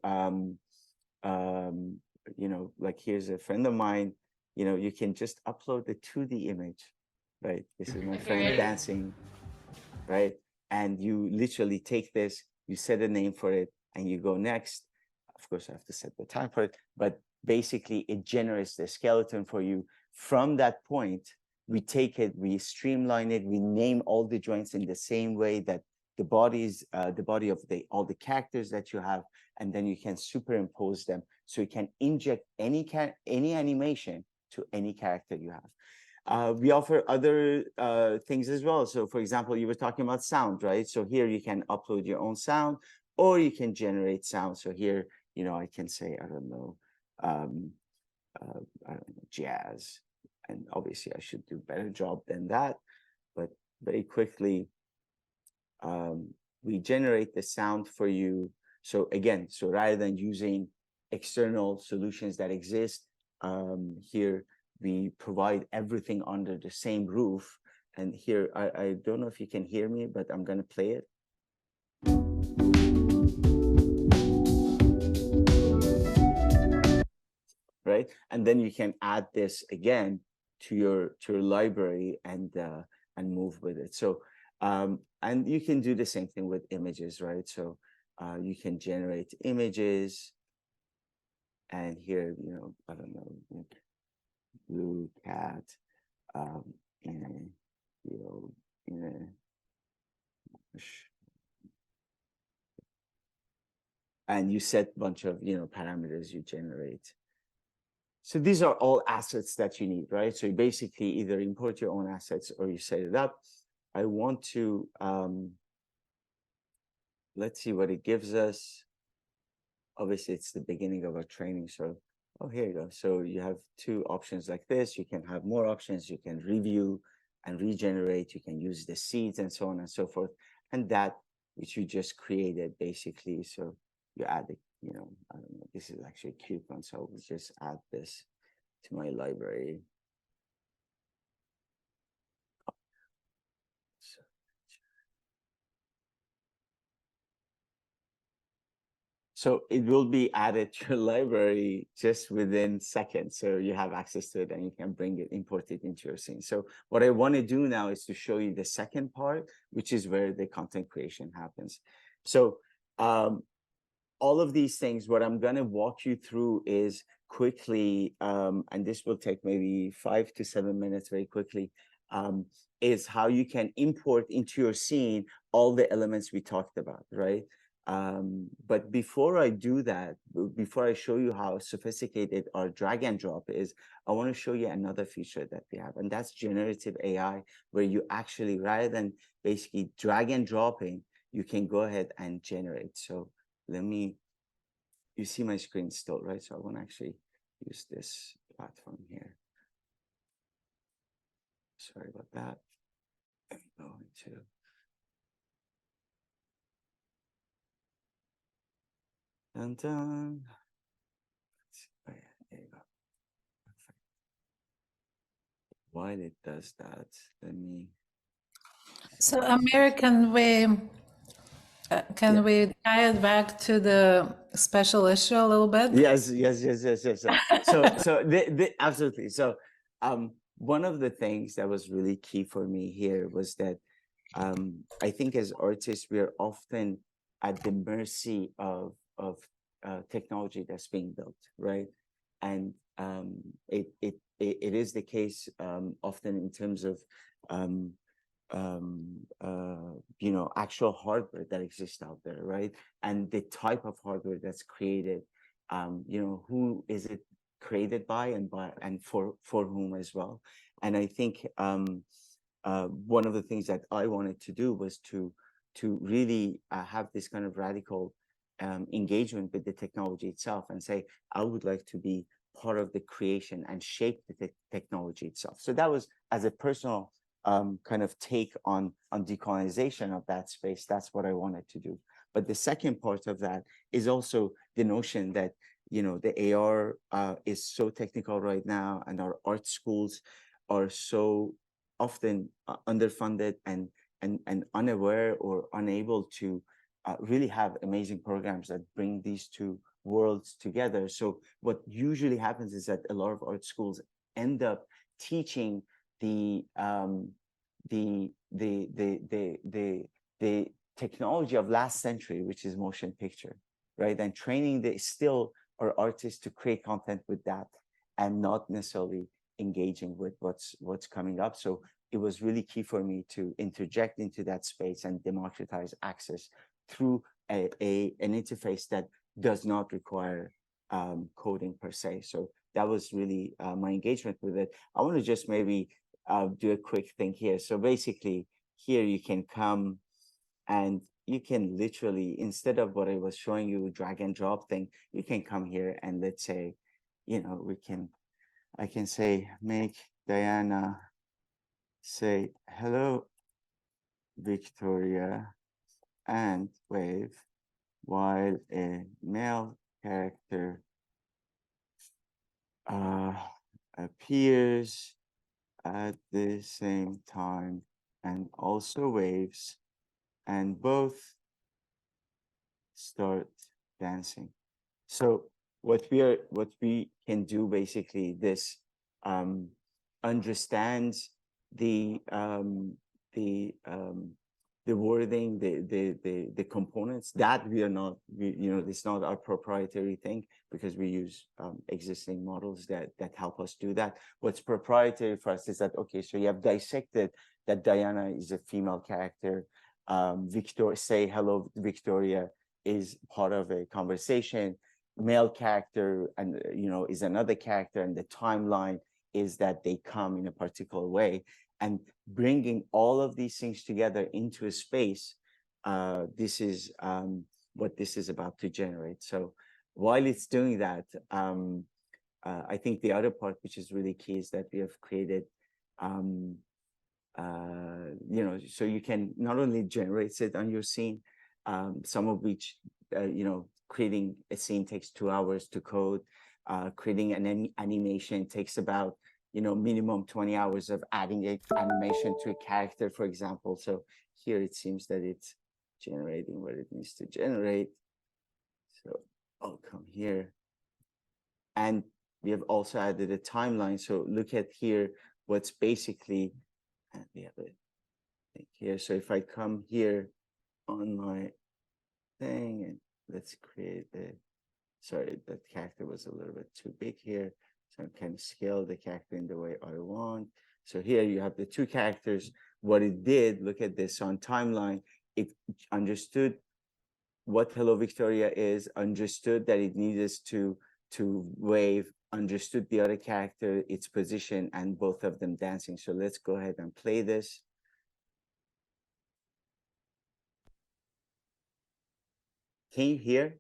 you know, like here's a friend of mine, you know, you can just upload the 2D image, right? This is my friend dancing, right? And you literally take this, you set a name for it, and you go next. Of course, I have to set the time for it, but basically it generates the skeleton for you. From that point, we take it, we streamline it, we name all the joints in the same way that the bodies, the body of all the characters that you have, and then you can superimpose them. So you can inject any animation to any character you have. We offer other things as well. So for example, you were talking about sound, right? So here you can upload your own sound, or you can generate sound. So here, you know, I can say, I don't know, jazz, and obviously I should do a better job than that, but very quickly we generate the sound for you. So again, so rather than using external solutions that exist, here we provide everything under the same roof. And here I don't know if you can hear me, but I'm going to play it. Right, and then you can add this again to your library and move with it. So and you can do the same thing with images, right? So you can generate images, and here, you know, I don't know, blue cat in a and you set a bunch of, you know, parameters you generate. So these are all assets that you need, right? So you basically either import your own assets or you set it up. I want to, let's see what it gives us. Obviously, it's the beginning of our training. So, oh, here you go. So you have two options like this. You can have more options. You can review and regenerate. You can use the seeds and so on and so forth. And that which you just created, basically. So you add it. You know, I don't know, this is actually a cute one, so I'll just add this to my library. So it will be added to your library just within seconds. So you have access to it and you can bring it, import it into your scene. So what I want to do now is to show you the second part, which is where the content creation happens. So all of these things, what I'm going to walk you through is quickly, and this will take maybe 5 to 7 minutes very quickly, is how you can import into your scene all the elements we talked about, right? But before I do that, before I show you how sophisticated our drag and drop is, I want to show you another feature that we have, and that's generative AI, where you actually, rather than basically drag and dropping, you can go ahead and generate. So let me you see my screen still, right? So I want to actually use this platform here. Sorry about that. I'm going to. Dun, dun. Oh, yeah, there you go. Perfect. While it does that, let me. So Amir, can we tie it back to the special issue a little bit? Yes. So absolutely. So one of the things that was really key for me here was that I think as artists we are often at the mercy of technology that's being built, right? And it is the case often in terms of you know, actual hardware that exists out there, right? And the type of hardware that's created, you know, who is it created by and for whom as well. And I think one of the things that I wanted to do was to really have this kind of radical engagement with the technology itself and say, I would like to be part of the creation and shape the technology itself. So that was as a personal kind of take on decolonization of that space. That's what I wanted to do. But the second part of that is also the notion that, you know, the AR is so technical right now, and our art schools are so often underfunded and unaware or unable to really have amazing programs that bring these two worlds together. So what usually happens is that a lot of art schools end up teaching the technology of last century, which is motion picture, right? And training the still our artists to create content with that, and not necessarily engaging with what's coming up. So it was really key for me to interject into that space and democratize access through an interface that does not require coding per se. So that was really my engagement with it. I want to just maybe do a quick thing here. So basically here you can come and you can literally, instead of what I was showing you, drag and drop thing, you can come here and let's say, you know, I can say, make Diana say, hello, Victoria, and wave, while a male character appears at the same time and also waves, and both start dancing. So what we can do basically, this understands the wording, the components that we are not, you know, it's not our proprietary thing, because we use existing models that help us do that. What's proprietary for us is that, okay, so you have dissected that Diana is a female character. Victor, say hello, Victoria is part of a conversation. Male character, and you know, is another character, and the timeline is that they come in a particular way. And bringing all of these things together into a space, this is what this is about to generate. So while it's doing that, I think the other part, which is really key, is that we have created, you know, so you can not only generate it on your scene, some of which, you know, creating a scene takes 2 hours to code. Creating an animation takes about, you know, minimum 20 hours of adding an animation to a character, for example. So here it seems that it's generating what it needs to generate. So I'll come here. And we have also added a timeline. So look at here, what's basically, and we have a thing here. So if I come here on my thing, and let's create the, sorry, that character was a little bit too big here. So I can scale the character in the way I want. So here you have the two characters. What it did, look at this on timeline, it understood what Hello Victoria is, understood that it needed to wave, understood the other character, its position, and both of them dancing. So let's go ahead and play this. Can you hear?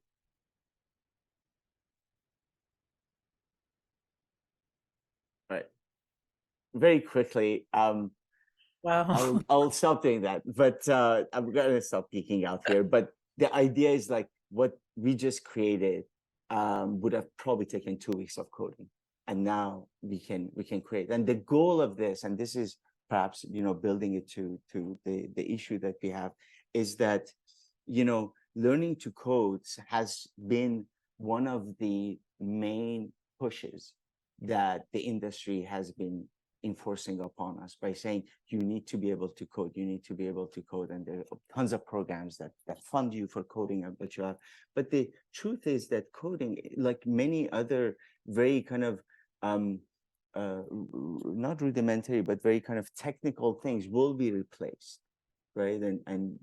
very quickly, Wow. I'll stop doing that, but I'm gonna stop geeking out here. But the idea is like what we just created would have probably taken 2 weeks of coding, and now we can create. And the goal of this, and this is perhaps building it to the issue that we have, is that learning to code has been one of the main pushes that the industry has been enforcing upon us by saying you need to be able to code, and there are tons of programs that fund you for coding and that you have. But the truth is that coding, like many other very kind of not rudimentary but very kind of technical things, will be replaced, right? And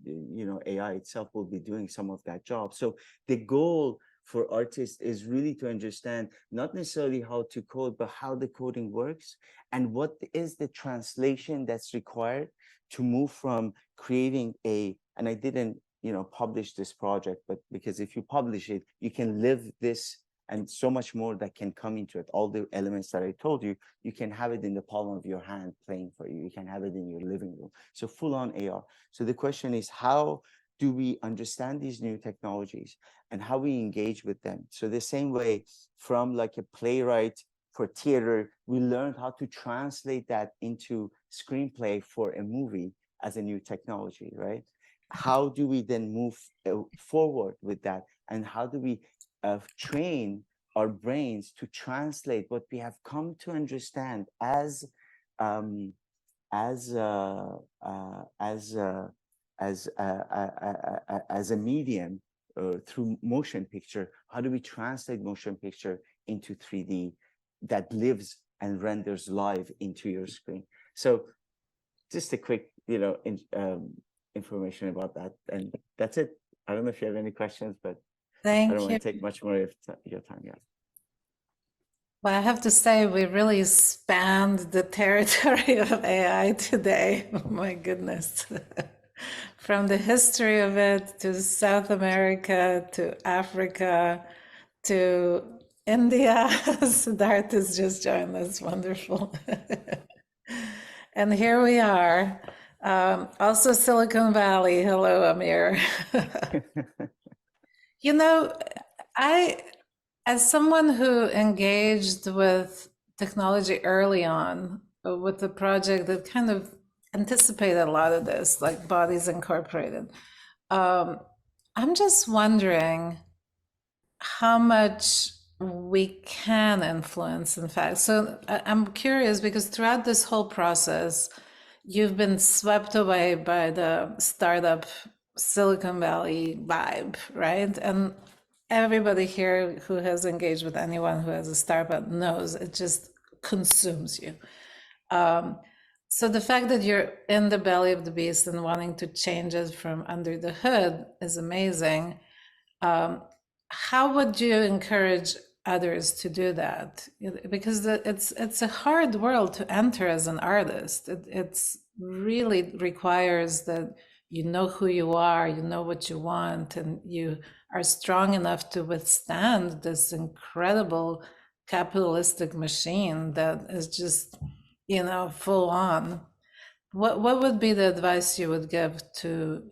AI itself will be doing some of that job. So the goal for artists is really to understand not necessarily how to code, but how the coding works and what is the translation that's required to move from creating and I didn't publish this project, but because if you publish it, you can live this and so much more that can come into it. All the elements that I told you, you can have it in the palm of your hand playing for you. You can have it in your living room. So full on AR. So the question is, how do we understand these new technologies and how we engage with them? So the same way from like a playwright for theater, we learned how to translate that into screenplay for a movie as a new technology, right? How do we then move forward with that? And how do we train our brains to translate what we have come to understand as a medium through motion picture? How do we translate motion picture into 3D that lives and renders live into your screen? So just a quick information about that, and that's it. I don't know if you have any questions, but I Thank don't you. want to take much more of your time. Yeah. Well, I have to say, we really spanned the territory of AI today. Oh my goodness. From the history of it to South America to Africa to India. Siddharth has just joined us. Wonderful. And here we are. Also Silicon Valley. Hello, Amir. As someone who engaged with technology early on, with the project that kind of anticipated a lot of this, like Bodies Incorporated, I'm just wondering how much we can influence, in fact. So I'm curious because throughout this whole process, you've been swept away by the startup Silicon Valley vibe, right? And everybody here who has engaged with anyone who has a startup knows it just consumes you. So the fact that you're in the belly of the beast and wanting to change it from under the hood is amazing. How would you encourage others to do that? Because it's a hard world to enter as an artist. It's really requires that you know who you are, you know what you want, and you are strong enough to withstand this incredible capitalistic machine that is just, full on. What would be the advice you would give to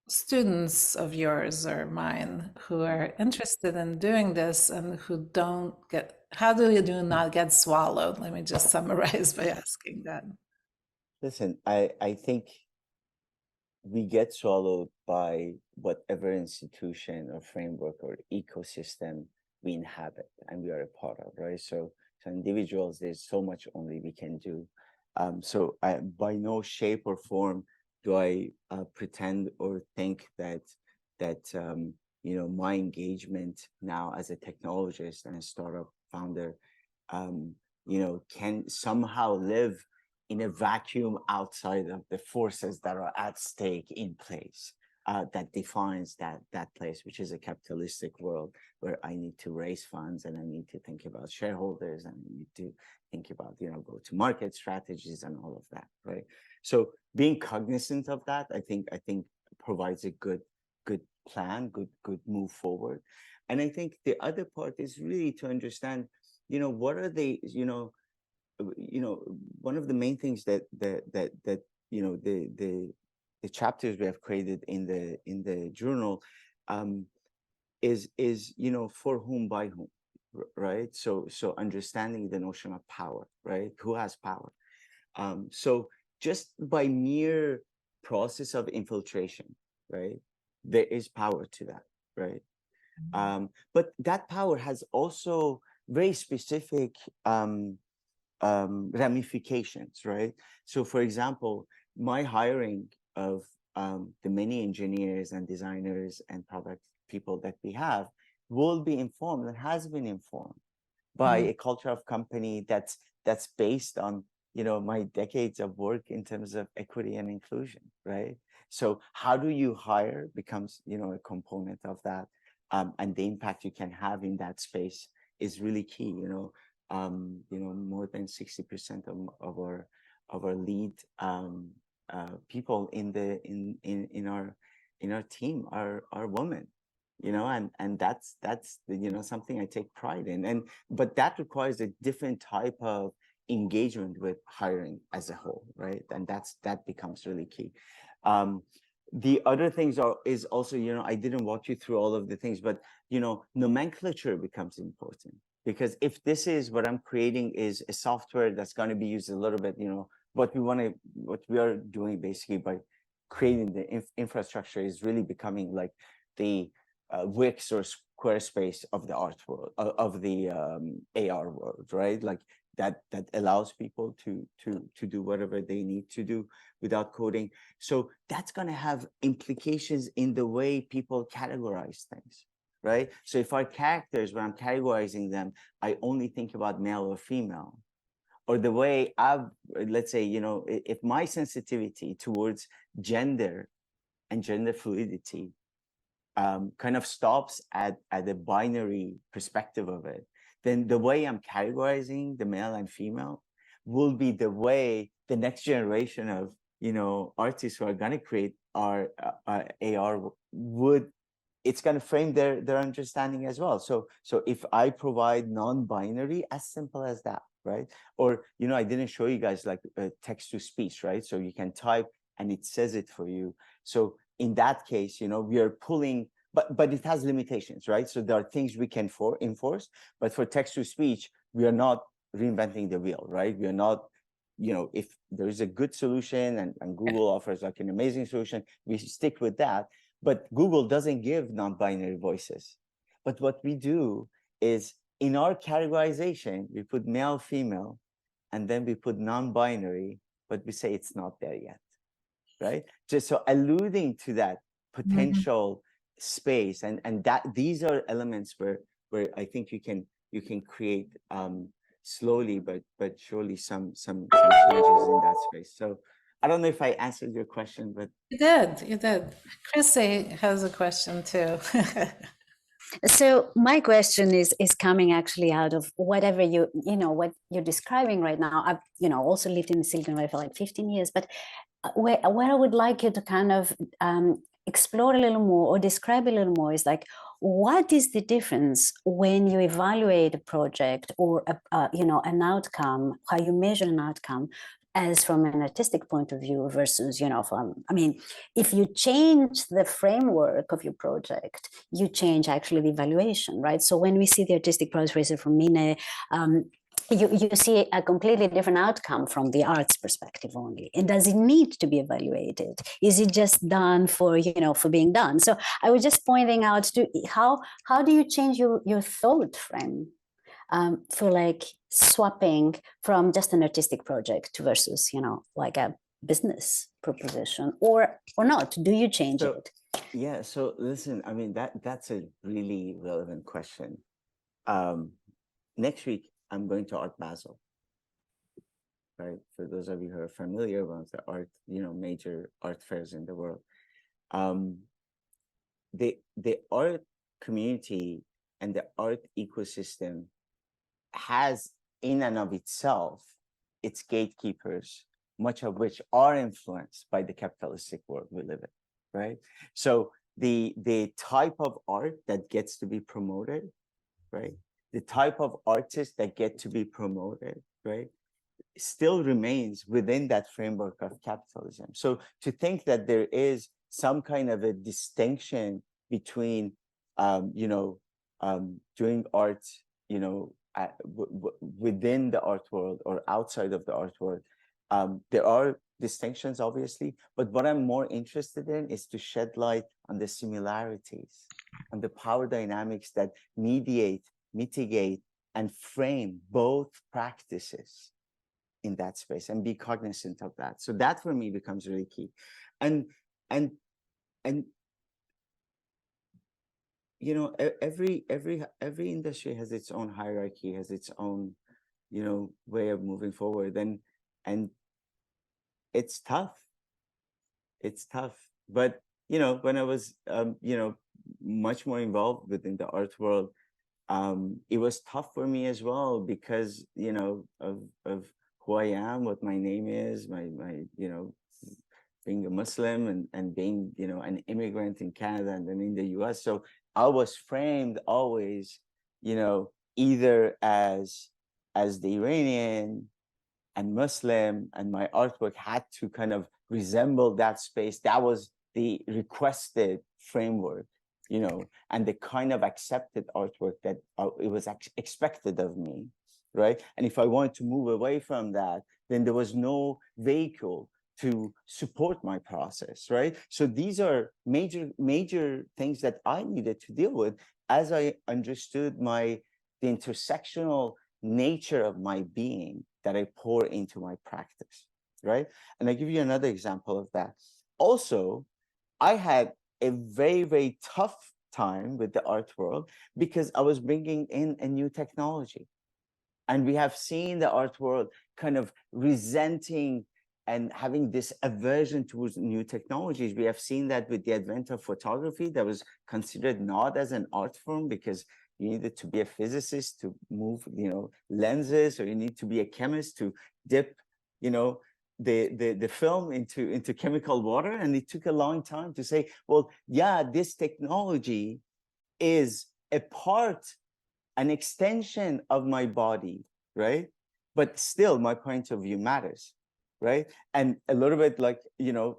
students of yours or mine who are interested in doing this and who don't get, how do you do not get swallowed? Let me just summarize by asking that. Listen, I think we get swallowed by whatever institution or framework or ecosystem we inhabit and we are a part of, right? So individuals, there's so much only we can do. So I, by no shape or form do I pretend or think that my engagement now as a technologist and a startup founder, can somehow live in a vacuum outside of the forces that are at stake in place that defines that place, which is a capitalistic world where I need to raise funds and I need to think about shareholders and I need to think about go-to-market strategies and all of that, right? So being cognizant of that, I think provides a good plan, good move forward. And I think the other part is really to understand, what are the you know, one of the main things that you know, the chapters we have created in the journal is you know, for whom, by whom, right? So understanding the notion of power, right? Who has power? So just by mere process of infiltration, right, there is power to that, right? But that power has also very specific ramifications, right? So for example, my hiring of the many engineers and designers and product people that we have will be informed and has been informed by a culture of company that's based on, you know, my decades of work in terms of equity and inclusion, right? So how do you hire becomes, you know, a component of that, and the impact you can have in that space is really key. You know, more than 60% of our lead people in our team are women, you know, and that's you know, something I take pride in. And but that requires a different type of engagement with hiring as a whole, right? And that becomes really key. The other things is also, you know, I didn't walk you through all of the things, but you know, nomenclature becomes important, because if this is what I'm creating is a software that's going to be used a little bit, you know, what we are doing basically by creating the infrastructure is really becoming like the Wix or Squarespace of the art world, of the AR world, right? Like that allows people to do whatever they need to do without coding. So that's going to have implications in the way people categorize things, right? So if our characters, when I'm categorizing them, I only think about male or female, or the way let's say, you know, if my sensitivity towards gender and gender fluidity kind of stops at the binary perspective of it, then the way I'm categorizing the male and female will be the way the next generation of, you know, artists who are going to create our AR would, it's going to frame their understanding as well. So if I provide non-binary, as simple as that, right? Or, you know, I didn't show you guys like text to speech, right? So you can type and it says it for you. So in that case, you know, we are pulling, but it has limitations, right? So there are things we can enforce, but for text to speech, we are not reinventing the wheel, right? We are not, you know, if there is a good solution and Google offers like an amazing solution, we stick with that. But Google doesn't give non-binary voices. But what we do is in our categorization, we put male, female, and then we put non-binary, but we say it's not there yet, right? Just so alluding to that potential space, and that these are elements where I think you can create slowly but surely some changes in that space. So I don't know if I answered your question, but You did. Chrissy has a question too. So my question is coming actually out of whatever you know what you're describing right now. I've, you know, also lived in Silicon Valley for like 15 years, but where I would like you to kind of explore a little more or describe a little more is like, what is the difference when you evaluate a project or you know, an outcome, how you measure an outcome, as from an artistic point of view versus, you know, from, I mean, if you change the framework of your project, you change actually the evaluation, right? So when we see the artistic process from Mine, you see a completely different outcome from the arts perspective only. And does it need to be evaluated? Is it just done for, you know, for being done? So I was just pointing out to how do you change your thought frame for like swapping from just an artistic project to versus, you know, like a business proposition, or not? Do you change it? Yeah, so listen, I mean, that's a really relevant question. Next week I'm going to Art Basel, right? For those of you who are familiar, one of the art, you know, major art fairs in the world. The art community and the art ecosystem has in and of itself its gatekeepers, much of which are influenced by the capitalistic world we live in, right? So the type of art that gets to be promoted, right? The type of artists that get to be promoted, right? still remains within that framework of capitalism. So to think that there is some kind of a distinction between, doing art, within the art world or outside of the art world, there are distinctions, obviously, but what I'm more interested in is to shed light on the similarities and the power dynamics that mediate, mitigate, and frame both practices in that space, and be cognizant of that. So that for me becomes really key. And every industry has its own hierarchy, has its own, way of moving forward, and it's tough. It's tough. But when I was much more involved within the art world, it was tough for me as well, because of who I am, what my name is, my being a Muslim and being an immigrant in Canada and then in the US. So I was framed always either as the Iranian and Muslim, and my artwork had to kind of resemble that space. That was the requested framework, and the kind of accepted artwork that it was expected of me, right? And if I wanted to move away from that, then there was no vehicle to support my process, right? So these are major things that I needed to deal with as I understood the intersectional nature of my being that I pour into my practice, right? And I give you another example of that. Also, I had a very, very tough time with the art world because I was bringing in a new technology. And we have seen the art world kind of resenting and having this aversion towards new technologies. We have seen that with the advent of photography that was considered not as an art form because you needed to be a physicist to move, lenses, or you need to be a chemist to dip, the film into chemical water. And it took a long time to say, well, yeah, this technology is a part, an extension of my body, right? But still, my point of view matters, right? And a little bit like,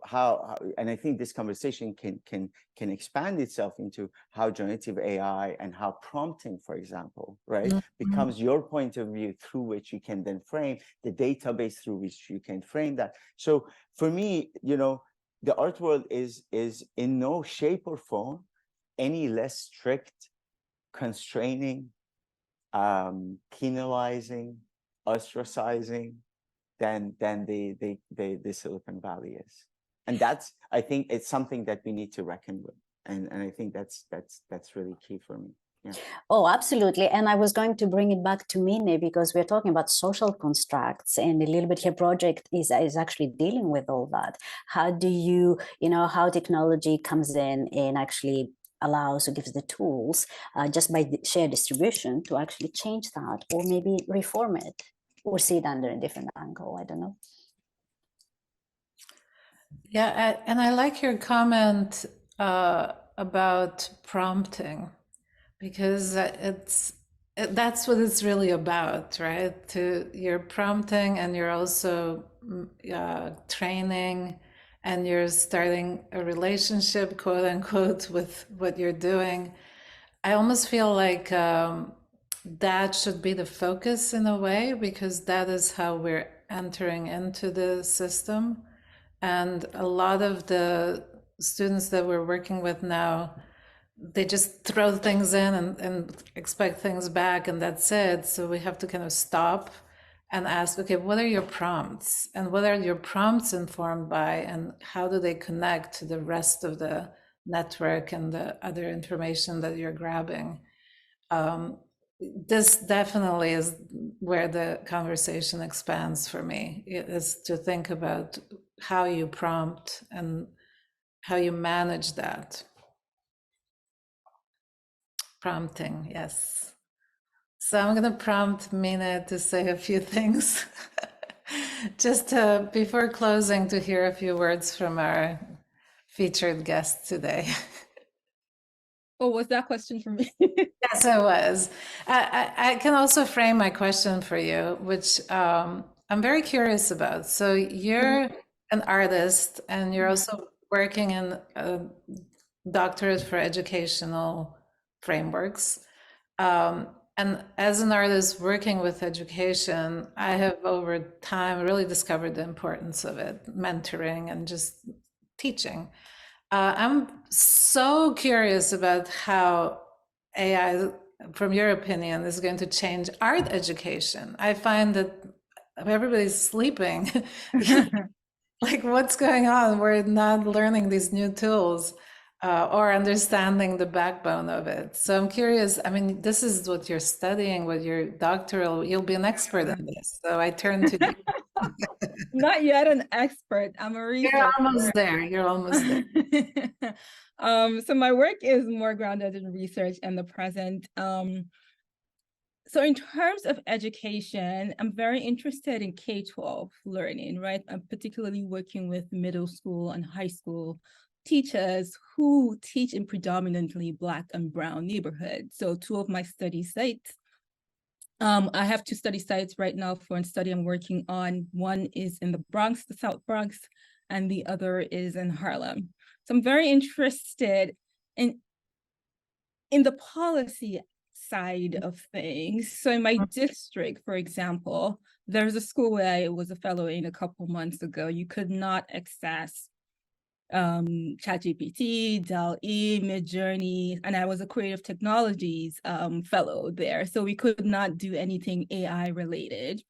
how and I think this conversation can expand itself into how generative AI and how prompting, for example, right, becomes your point of view through which you can then frame the database through which you can frame that. So for me, the art world is in no shape or form any less strict, constraining, penalizing, ostracizing than the Silicon Valley is. And that's, I think it's something that we need to reckon with. And I think that's really key for me. Yeah. Oh, absolutely. And I was going to bring it back to Mine because we're talking about social constructs, and a little bit her project is actually dealing with all that. How do you, how technology comes in and actually allows or gives the tools just by the shared distribution to actually change that, or maybe reform it, or see it under a different angle. I don't know. Yeah, and I like your comment about prompting, because that's what it's really about, right? You're prompting, and you're also training, and you're starting a relationship, quote unquote, with what you're doing. I almost feel like that should be the focus in a way, because that is how we're entering into the system. And a lot of the students that we're working with now, they just throw things in and expect things back, and that's it. So we have to kind of stop and ask, okay, what are your prompts? And what are your prompts informed by? And how do they connect to the rest of the network and the other information that you're grabbing? This definitely is where the conversation expands for me, is to think about how you prompt and how you manage that. Prompting, yes. So I'm going to prompt Mina to say a few things, just before closing, to hear a few words from our featured guest today. Oh, was that question for me? Yes, it was. I can also frame my question for you, which I'm very curious about. So you're an artist and you're also working in a doctorate for educational frameworks. And as an artist working with education, I have over time really discovered the importance of it, mentoring and just teaching. I'm so curious about how AI, from your opinion, is going to change art education. I find that everybody's sleeping. Like, what's going on? We're not learning these new tools or understanding the backbone of it. So I'm curious. I mean, this is what you're studying with your doctoral. You'll be an expert in this. So I turn to you. Not yet an expert. I'm a researcher. You're almost there. You're almost there. So my work is more grounded in research and the present. So in terms of education, I'm very interested in K-12 learning, right? I'm particularly working with middle school and high school teachers who teach in predominantly Black and Brown neighborhoods. So two of my study sites, I have two study sites right now for a study I'm working on. One is in the Bronx, the South Bronx, and the other is in Harlem. So I'm very interested in the policy side of things. So in my district, for example, there's a school where I was a fellow in a couple months ago. You could not access ChatGPT, DALL-E, Midjourney, and I was a creative technologies fellow there. So we could not do anything AI related.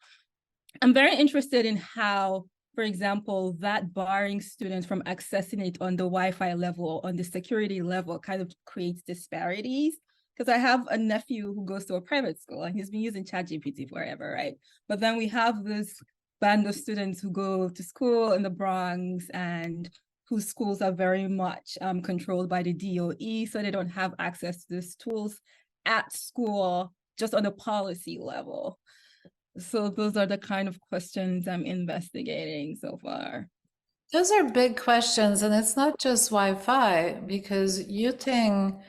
I'm very interested in how, for example, that barring students from accessing it on the Wi-Fi level, on the security level, kind of creates disparities. Because I have a nephew who goes to a private school and he's been using ChatGPT forever, right? But then we have this band of students who go to school in the Bronx and whose schools are very much controlled by the DOE, so they don't have access to these tools at school, just on a policy level. So those are the kind of questions I'm investigating so far. Those are big questions, and it's not just Wi-Fi, because Yuting,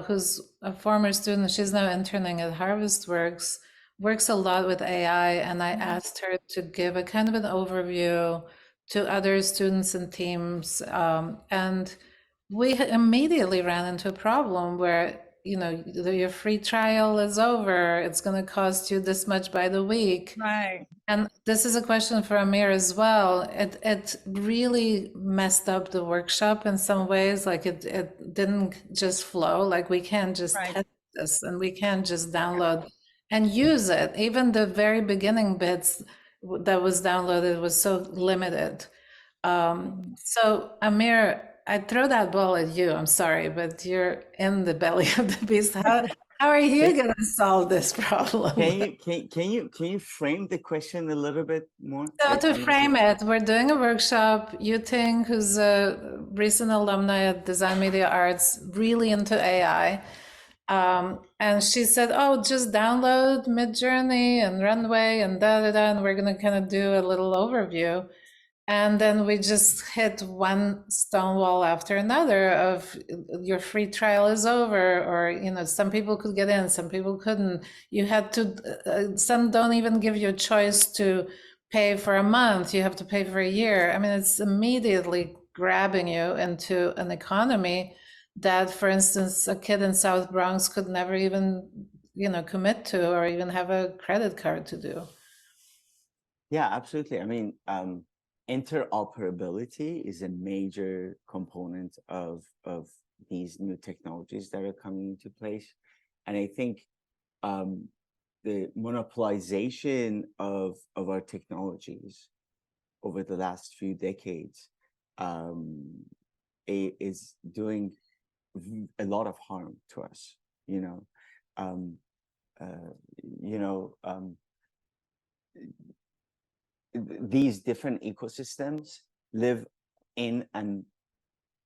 who's a former student, she's now interning at HarvestWorks, works a lot with AI, and I asked her to give a kind of an overview to other students and teams, and we immediately ran into a problem where, you know, your free trial is over, it's going to cost you this much by the week. Right. And this is a question for Amir as well. It really messed up the workshop in some ways. Like it didn't just flow. Like we can't just test this and we can't just download and use it. Even the very beginning bits that was downloaded was so limited. So Amir, I throw that ball at you. I'm sorry, but you're in the belly of the beast. How are you going to solve this problem? Can you frame the question a little bit more? So to frame it, we're doing a workshop. Yuting, who's a recent alumni at Design Media Arts, really into AI. And she said, oh, just download Midjourney and Runway and da-da-da, and we're going to kind of do a little overview. And then we just hit one stone wall after another of your free trial is over, or, you know, some people could get in, some people couldn't. You had to, some don't even give you a choice to pay for a month. You have to pay for a year. I mean, it's immediately grabbing you into an economy that, for instance, a kid in South Bronx could never even, you know, commit to or even have a credit card to do. Yeah, absolutely. I mean, interoperability is a major component of these new technologies that are coming into place. And I think the monopolization of our technologies over the last few decades is doing a lot of harm to us, you know. These different ecosystems live in and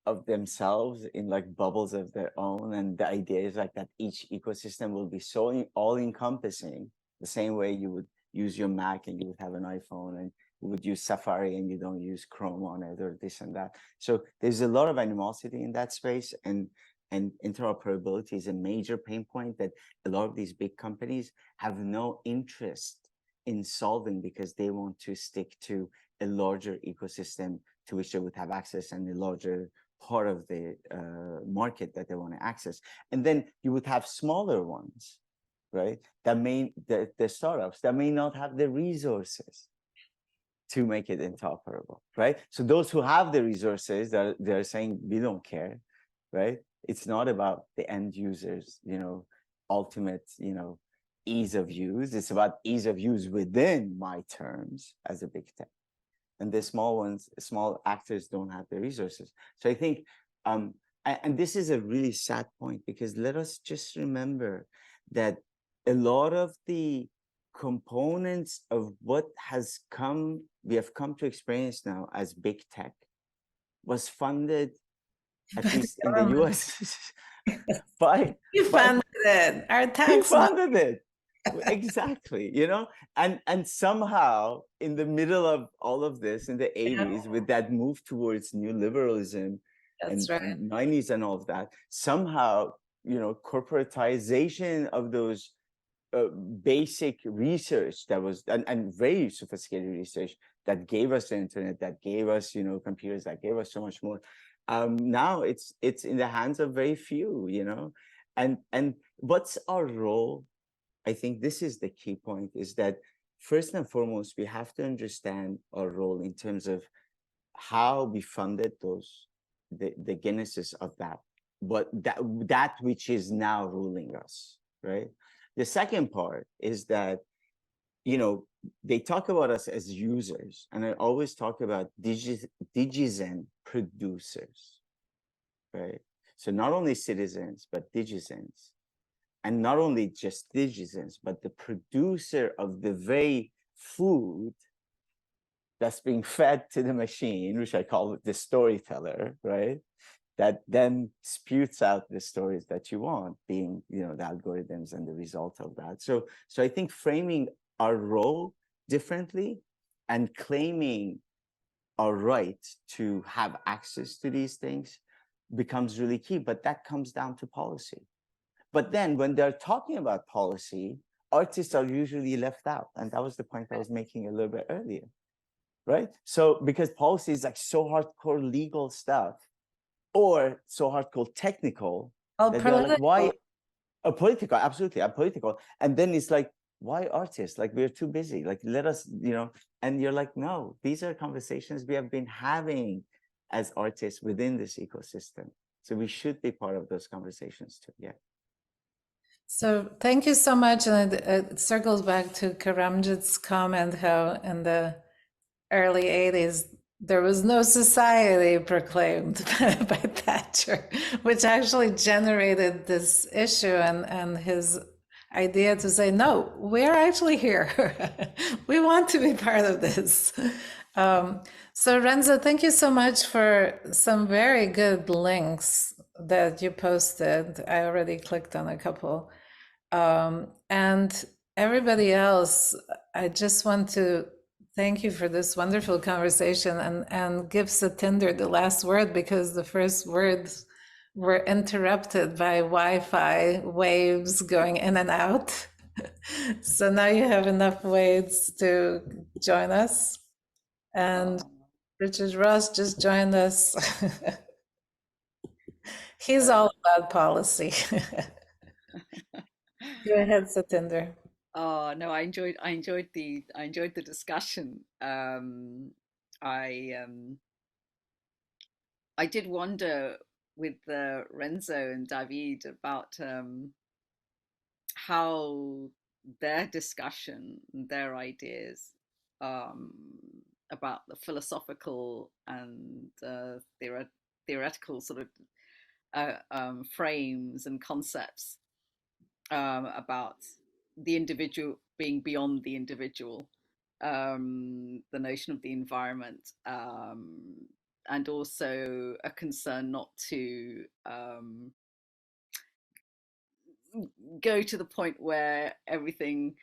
of themselves in like bubbles of their own, and the idea is like that each ecosystem will be so all-encompassing, the same way you would use your Mac and you would have an iPhone, and you would use Safari and you don't use Chrome on it, or this and that. So there's a lot of animosity in that space, and interoperability is a major pain point that a lot of these big companies have no interest in solving because they want to stick to a larger ecosystem to which they would have access and a larger part of the market that they want to access. And then you would have smaller ones, right? That may, the startups that may not have the resources to make it interoperable, right? So those who have the resources, they're saying, we don't care, right? It's not about the end users, ultimate, ease of use. It's about ease of use within my terms as a big tech. And the small actors don't have the resources. So I think, and this is a really sad point, because let us just remember that a lot of the components of what we have come to experience now as big tech was funded, at least in the US, You funded it. Our tax funded it. Exactly, and somehow in the middle of all of this in the 80s, with that move towards new liberalism and 90s and all of that, somehow, corporatization of those basic research that was, and very sophisticated research that gave us the internet, that gave us, computers, that gave us so much more. Now it's in the hands of very few, and what's our role? I think this is the key point, is that first and foremost, we have to understand our role in terms of how we funded the genesis of that, but that which is now ruling us, right? The second part is that, they talk about us as users, and I always talk about digizen producers, right? So not only citizens, but digizens. And not only just digizens, but the producer of the very food that's being fed to the machine, which I call the storyteller, right? That then spews out the stories that you want, being, the algorithms and the result of that. So I think framing our role differently and claiming our right to have access to these things becomes really key, but that comes down to policy. But then when they're talking about policy, artists are usually left out. And that was the point I was making a little bit earlier, right? So because policy is like so hardcore legal stuff, or so hardcore technical, that they're like, why? Political, absolutely, political. And then it's like, why artists? Like, we're too busy. Like, let us, and you're like, no, these are conversations we have been having as artists within this ecosystem. So we should be part of those conversations too, yeah. So thank you so much. And it circles back to Karamjit's comment, how in the early 80s, there was no society proclaimed by Thatcher, which actually generated this issue and his idea to say, no, we're actually here. We want to be part of this. So Renzo, thank you so much for some very good links that you posted. I already clicked on a couple. And everybody else, I just want to thank you for this wonderful conversation and give Satinder the last word, because the first words were interrupted by Wi-Fi waves going in and out. So now you have enough waves to join us. And Richard Ross just joined us. He's all about policy. Go ahead, Satinder. Oh no, I enjoyed the discussion. I did wonder with Renzo and David about how their discussion, their ideas about the philosophical and theoretical sort of frames and concepts about the individual being beyond the individual, the notion of the environment, and also a concern not to go to the point where everything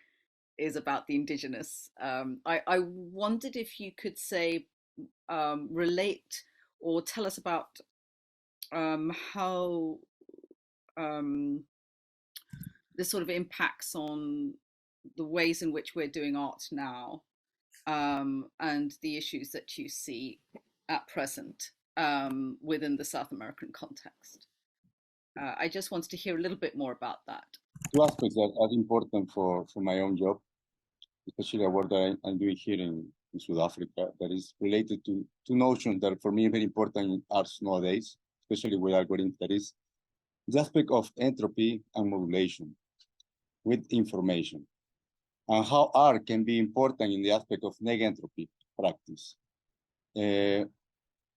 is about the indigenous. I wondered if you could say, relate or tell us about how this sort of impacts on the ways in which we're doing art now, and the issues that you see at present within the South American context. I just wanted to hear a little bit more about that. Two aspects that are important for my own job, especially the work that I'm doing here in South Africa, that is related to two notions that for me are very important in arts nowadays, especially with algorithms, that is the aspect of entropy and modulation with information, and how art can be important in the aspect of negentropy practice.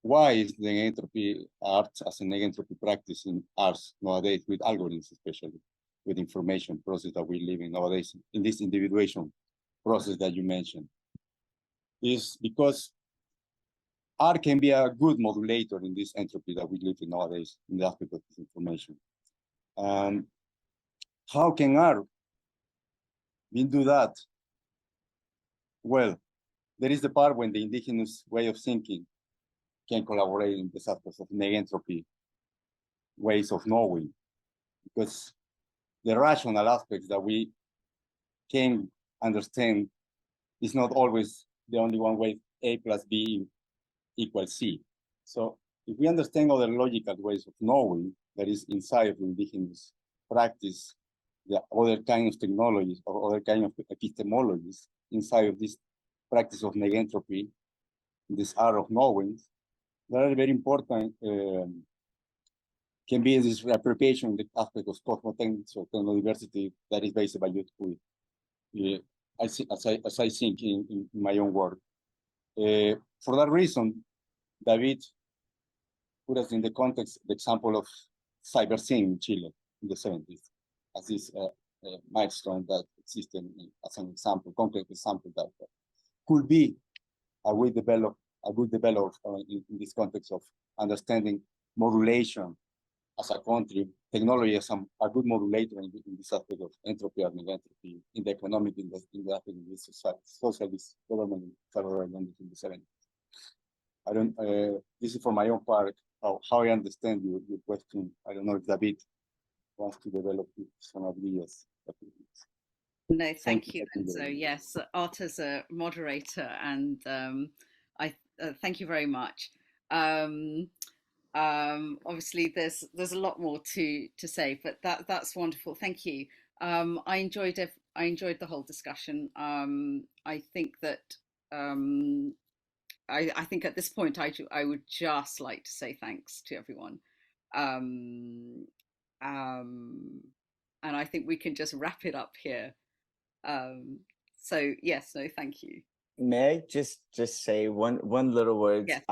Why is the negentropy art as a negentropy practice in arts nowadays, with algorithms especially, with information process that we live in nowadays, in this individuation process that you mentioned, is because art can be a good modulator in this entropy that we live in nowadays, in the aspect of this information. How can art do that? Well, there is the part when the indigenous way of thinking can collaborate in the aspects of negentropy ways of knowing, because the rational aspects that we can understand is not always the only one way. A plus B equals C. So if we understand other logical ways of knowing that is inside of indigenous practice, the other kind of technologies or other kind of epistemologies inside of this practice of negentropy, this art of knowing, that are very important, can be this appropriation in the aspect of cosmotechnics or technodiversity that is based by youthhood. As I think in my own work. For that reason, David put us in the context, the example of cybersyn in Chile in the 70s, as this milestone that existed as an example, concrete example that could be a good develop in this context of understanding modulation as a country, technology as a good modulator in this aspect of entropy and negentropy in the economic, in the socialist government in Salvador in the 70s. I don't. This is for my own part how I understand your question. I don't know if David wants to develop some ideas. No, thank you, Renzo. Yes, art as a moderator, and I thank you very much. Obviously, there's a lot more to say, but that's wonderful. Thank you. I enjoyed the whole discussion. I think that I think at this point I would just like to say thanks to everyone. And I think we can just wrap it up here. So yes, no, thank you. May I just say one little word? Yes.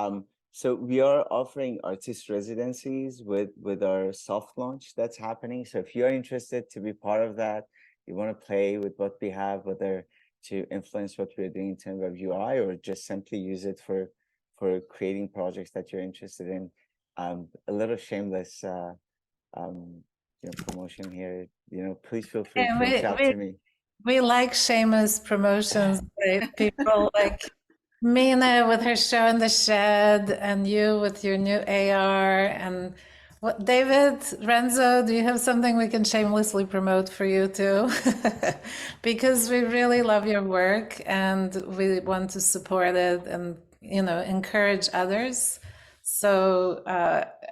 So we are offering artist residencies with our soft launch that's happening. So if you're interested to be part of that, you want to play with what we have, whether to influence what we're doing in terms of UI or just simply use it for creating projects that you're interested in. A little shameless promotion here. Please feel free to reach out to me. We like shameless promotions, right? People like Mina with her show in the shed, and you with your new AR. And what, David, Renzo, do you have something we can shamelessly promote for you too? Because we really love your work and we want to support it and encourage others. So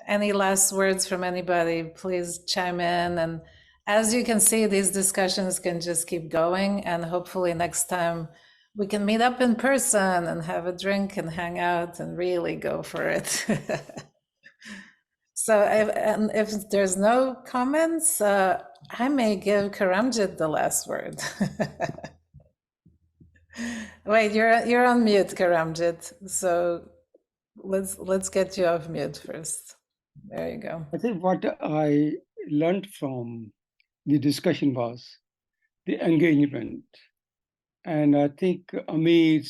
any last words from anybody, please chime in. And as you can see, these discussions can just keep going, and hopefully next time we can meet up in person and have a drink and hang out and really go for it. So if there's no comments, I may give Karamjit the last word. Wait, you're on mute, Karamjit. So let's get you off mute first. There you go. I think what I learned from the discussion was the engagement. And I think Amir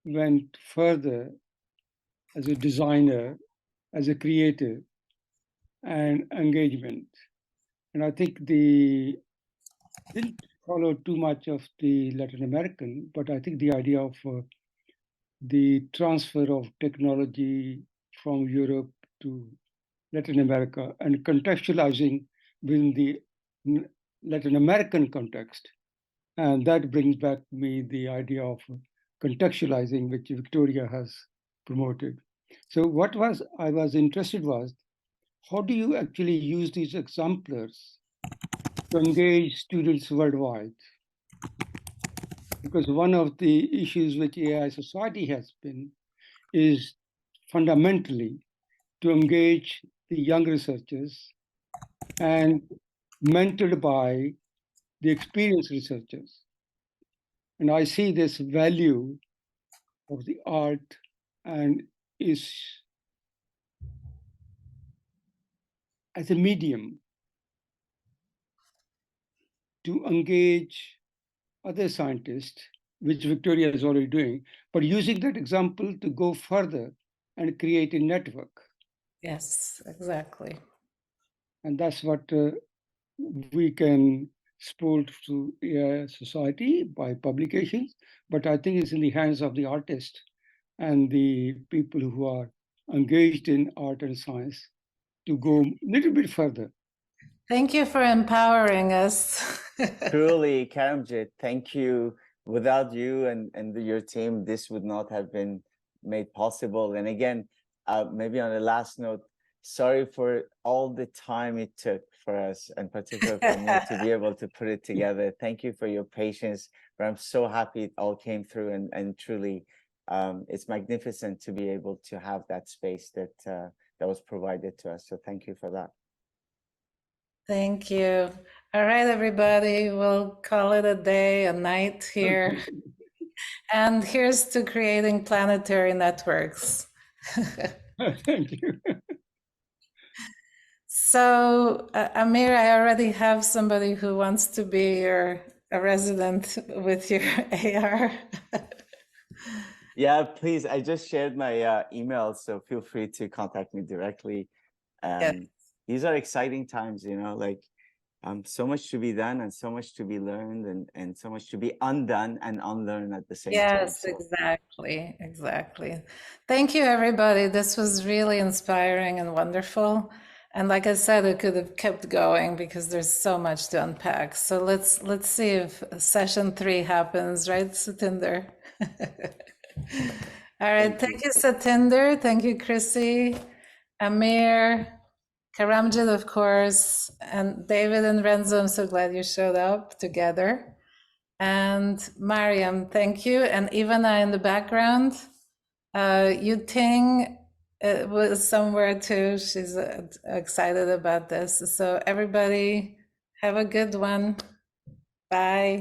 went further as a designer, as a creative, and engagement. And I think didn't follow too much of the Latin American, but I think the idea of the transfer of technology from Europe to Latin America and contextualizing within the Latin American context And that brings back me the idea of contextualizing, which Victoria has promoted. So what I was interested was, how do you actually use these exemplars to engage students worldwide? Because one of the issues which AI society has been is fundamentally to engage the young researchers and mentored by the experienced researchers. And I see this value of the art and is as a medium to engage other scientists, which Victoria is already doing, but using that example to go further and create a network. Yes, exactly. And that's what we can support through society by publications, but I think it's in the hands of the artist and the people who are engaged in art and science to go a little bit further. Thank you for empowering us. Truly, Karamjit, thank you. Without you and your team, this would not have been made possible. And again, maybe on the last note, sorry for all the time it took for us, and particularly for me, to be able to put it together. Thank you for your patience, but I'm so happy it all came through, and truly, it's magnificent to be able to have that space that that was provided to us. So thank you for that. Thank you. All right, everybody, we'll call it a day, a night here. And here's to creating planetary networks. Thank you. So, Amir, I already have somebody who wants to be a resident with your AR. Yeah, please. I just shared my email, so feel free to contact me directly. Yes. These are exciting times, you know, like so much to be done and so much to be learned and so much to be undone and unlearned at the same time. Yes, exactly, exactly. Thank you, everybody. This was really inspiring and wonderful. And like I said, it could have kept going because there's so much to unpack. So let's see if session 3 happens, right, Satinder? All right, thank you, Satinder. Thank you, Chrissy, Amir, Karamjit, of course, and David and Renzo. I'm so glad you showed up together. And Mariam, thank you. And Ivana in the background. Yuting was somewhere too. She's excited about this. So everybody have a good one. Bye.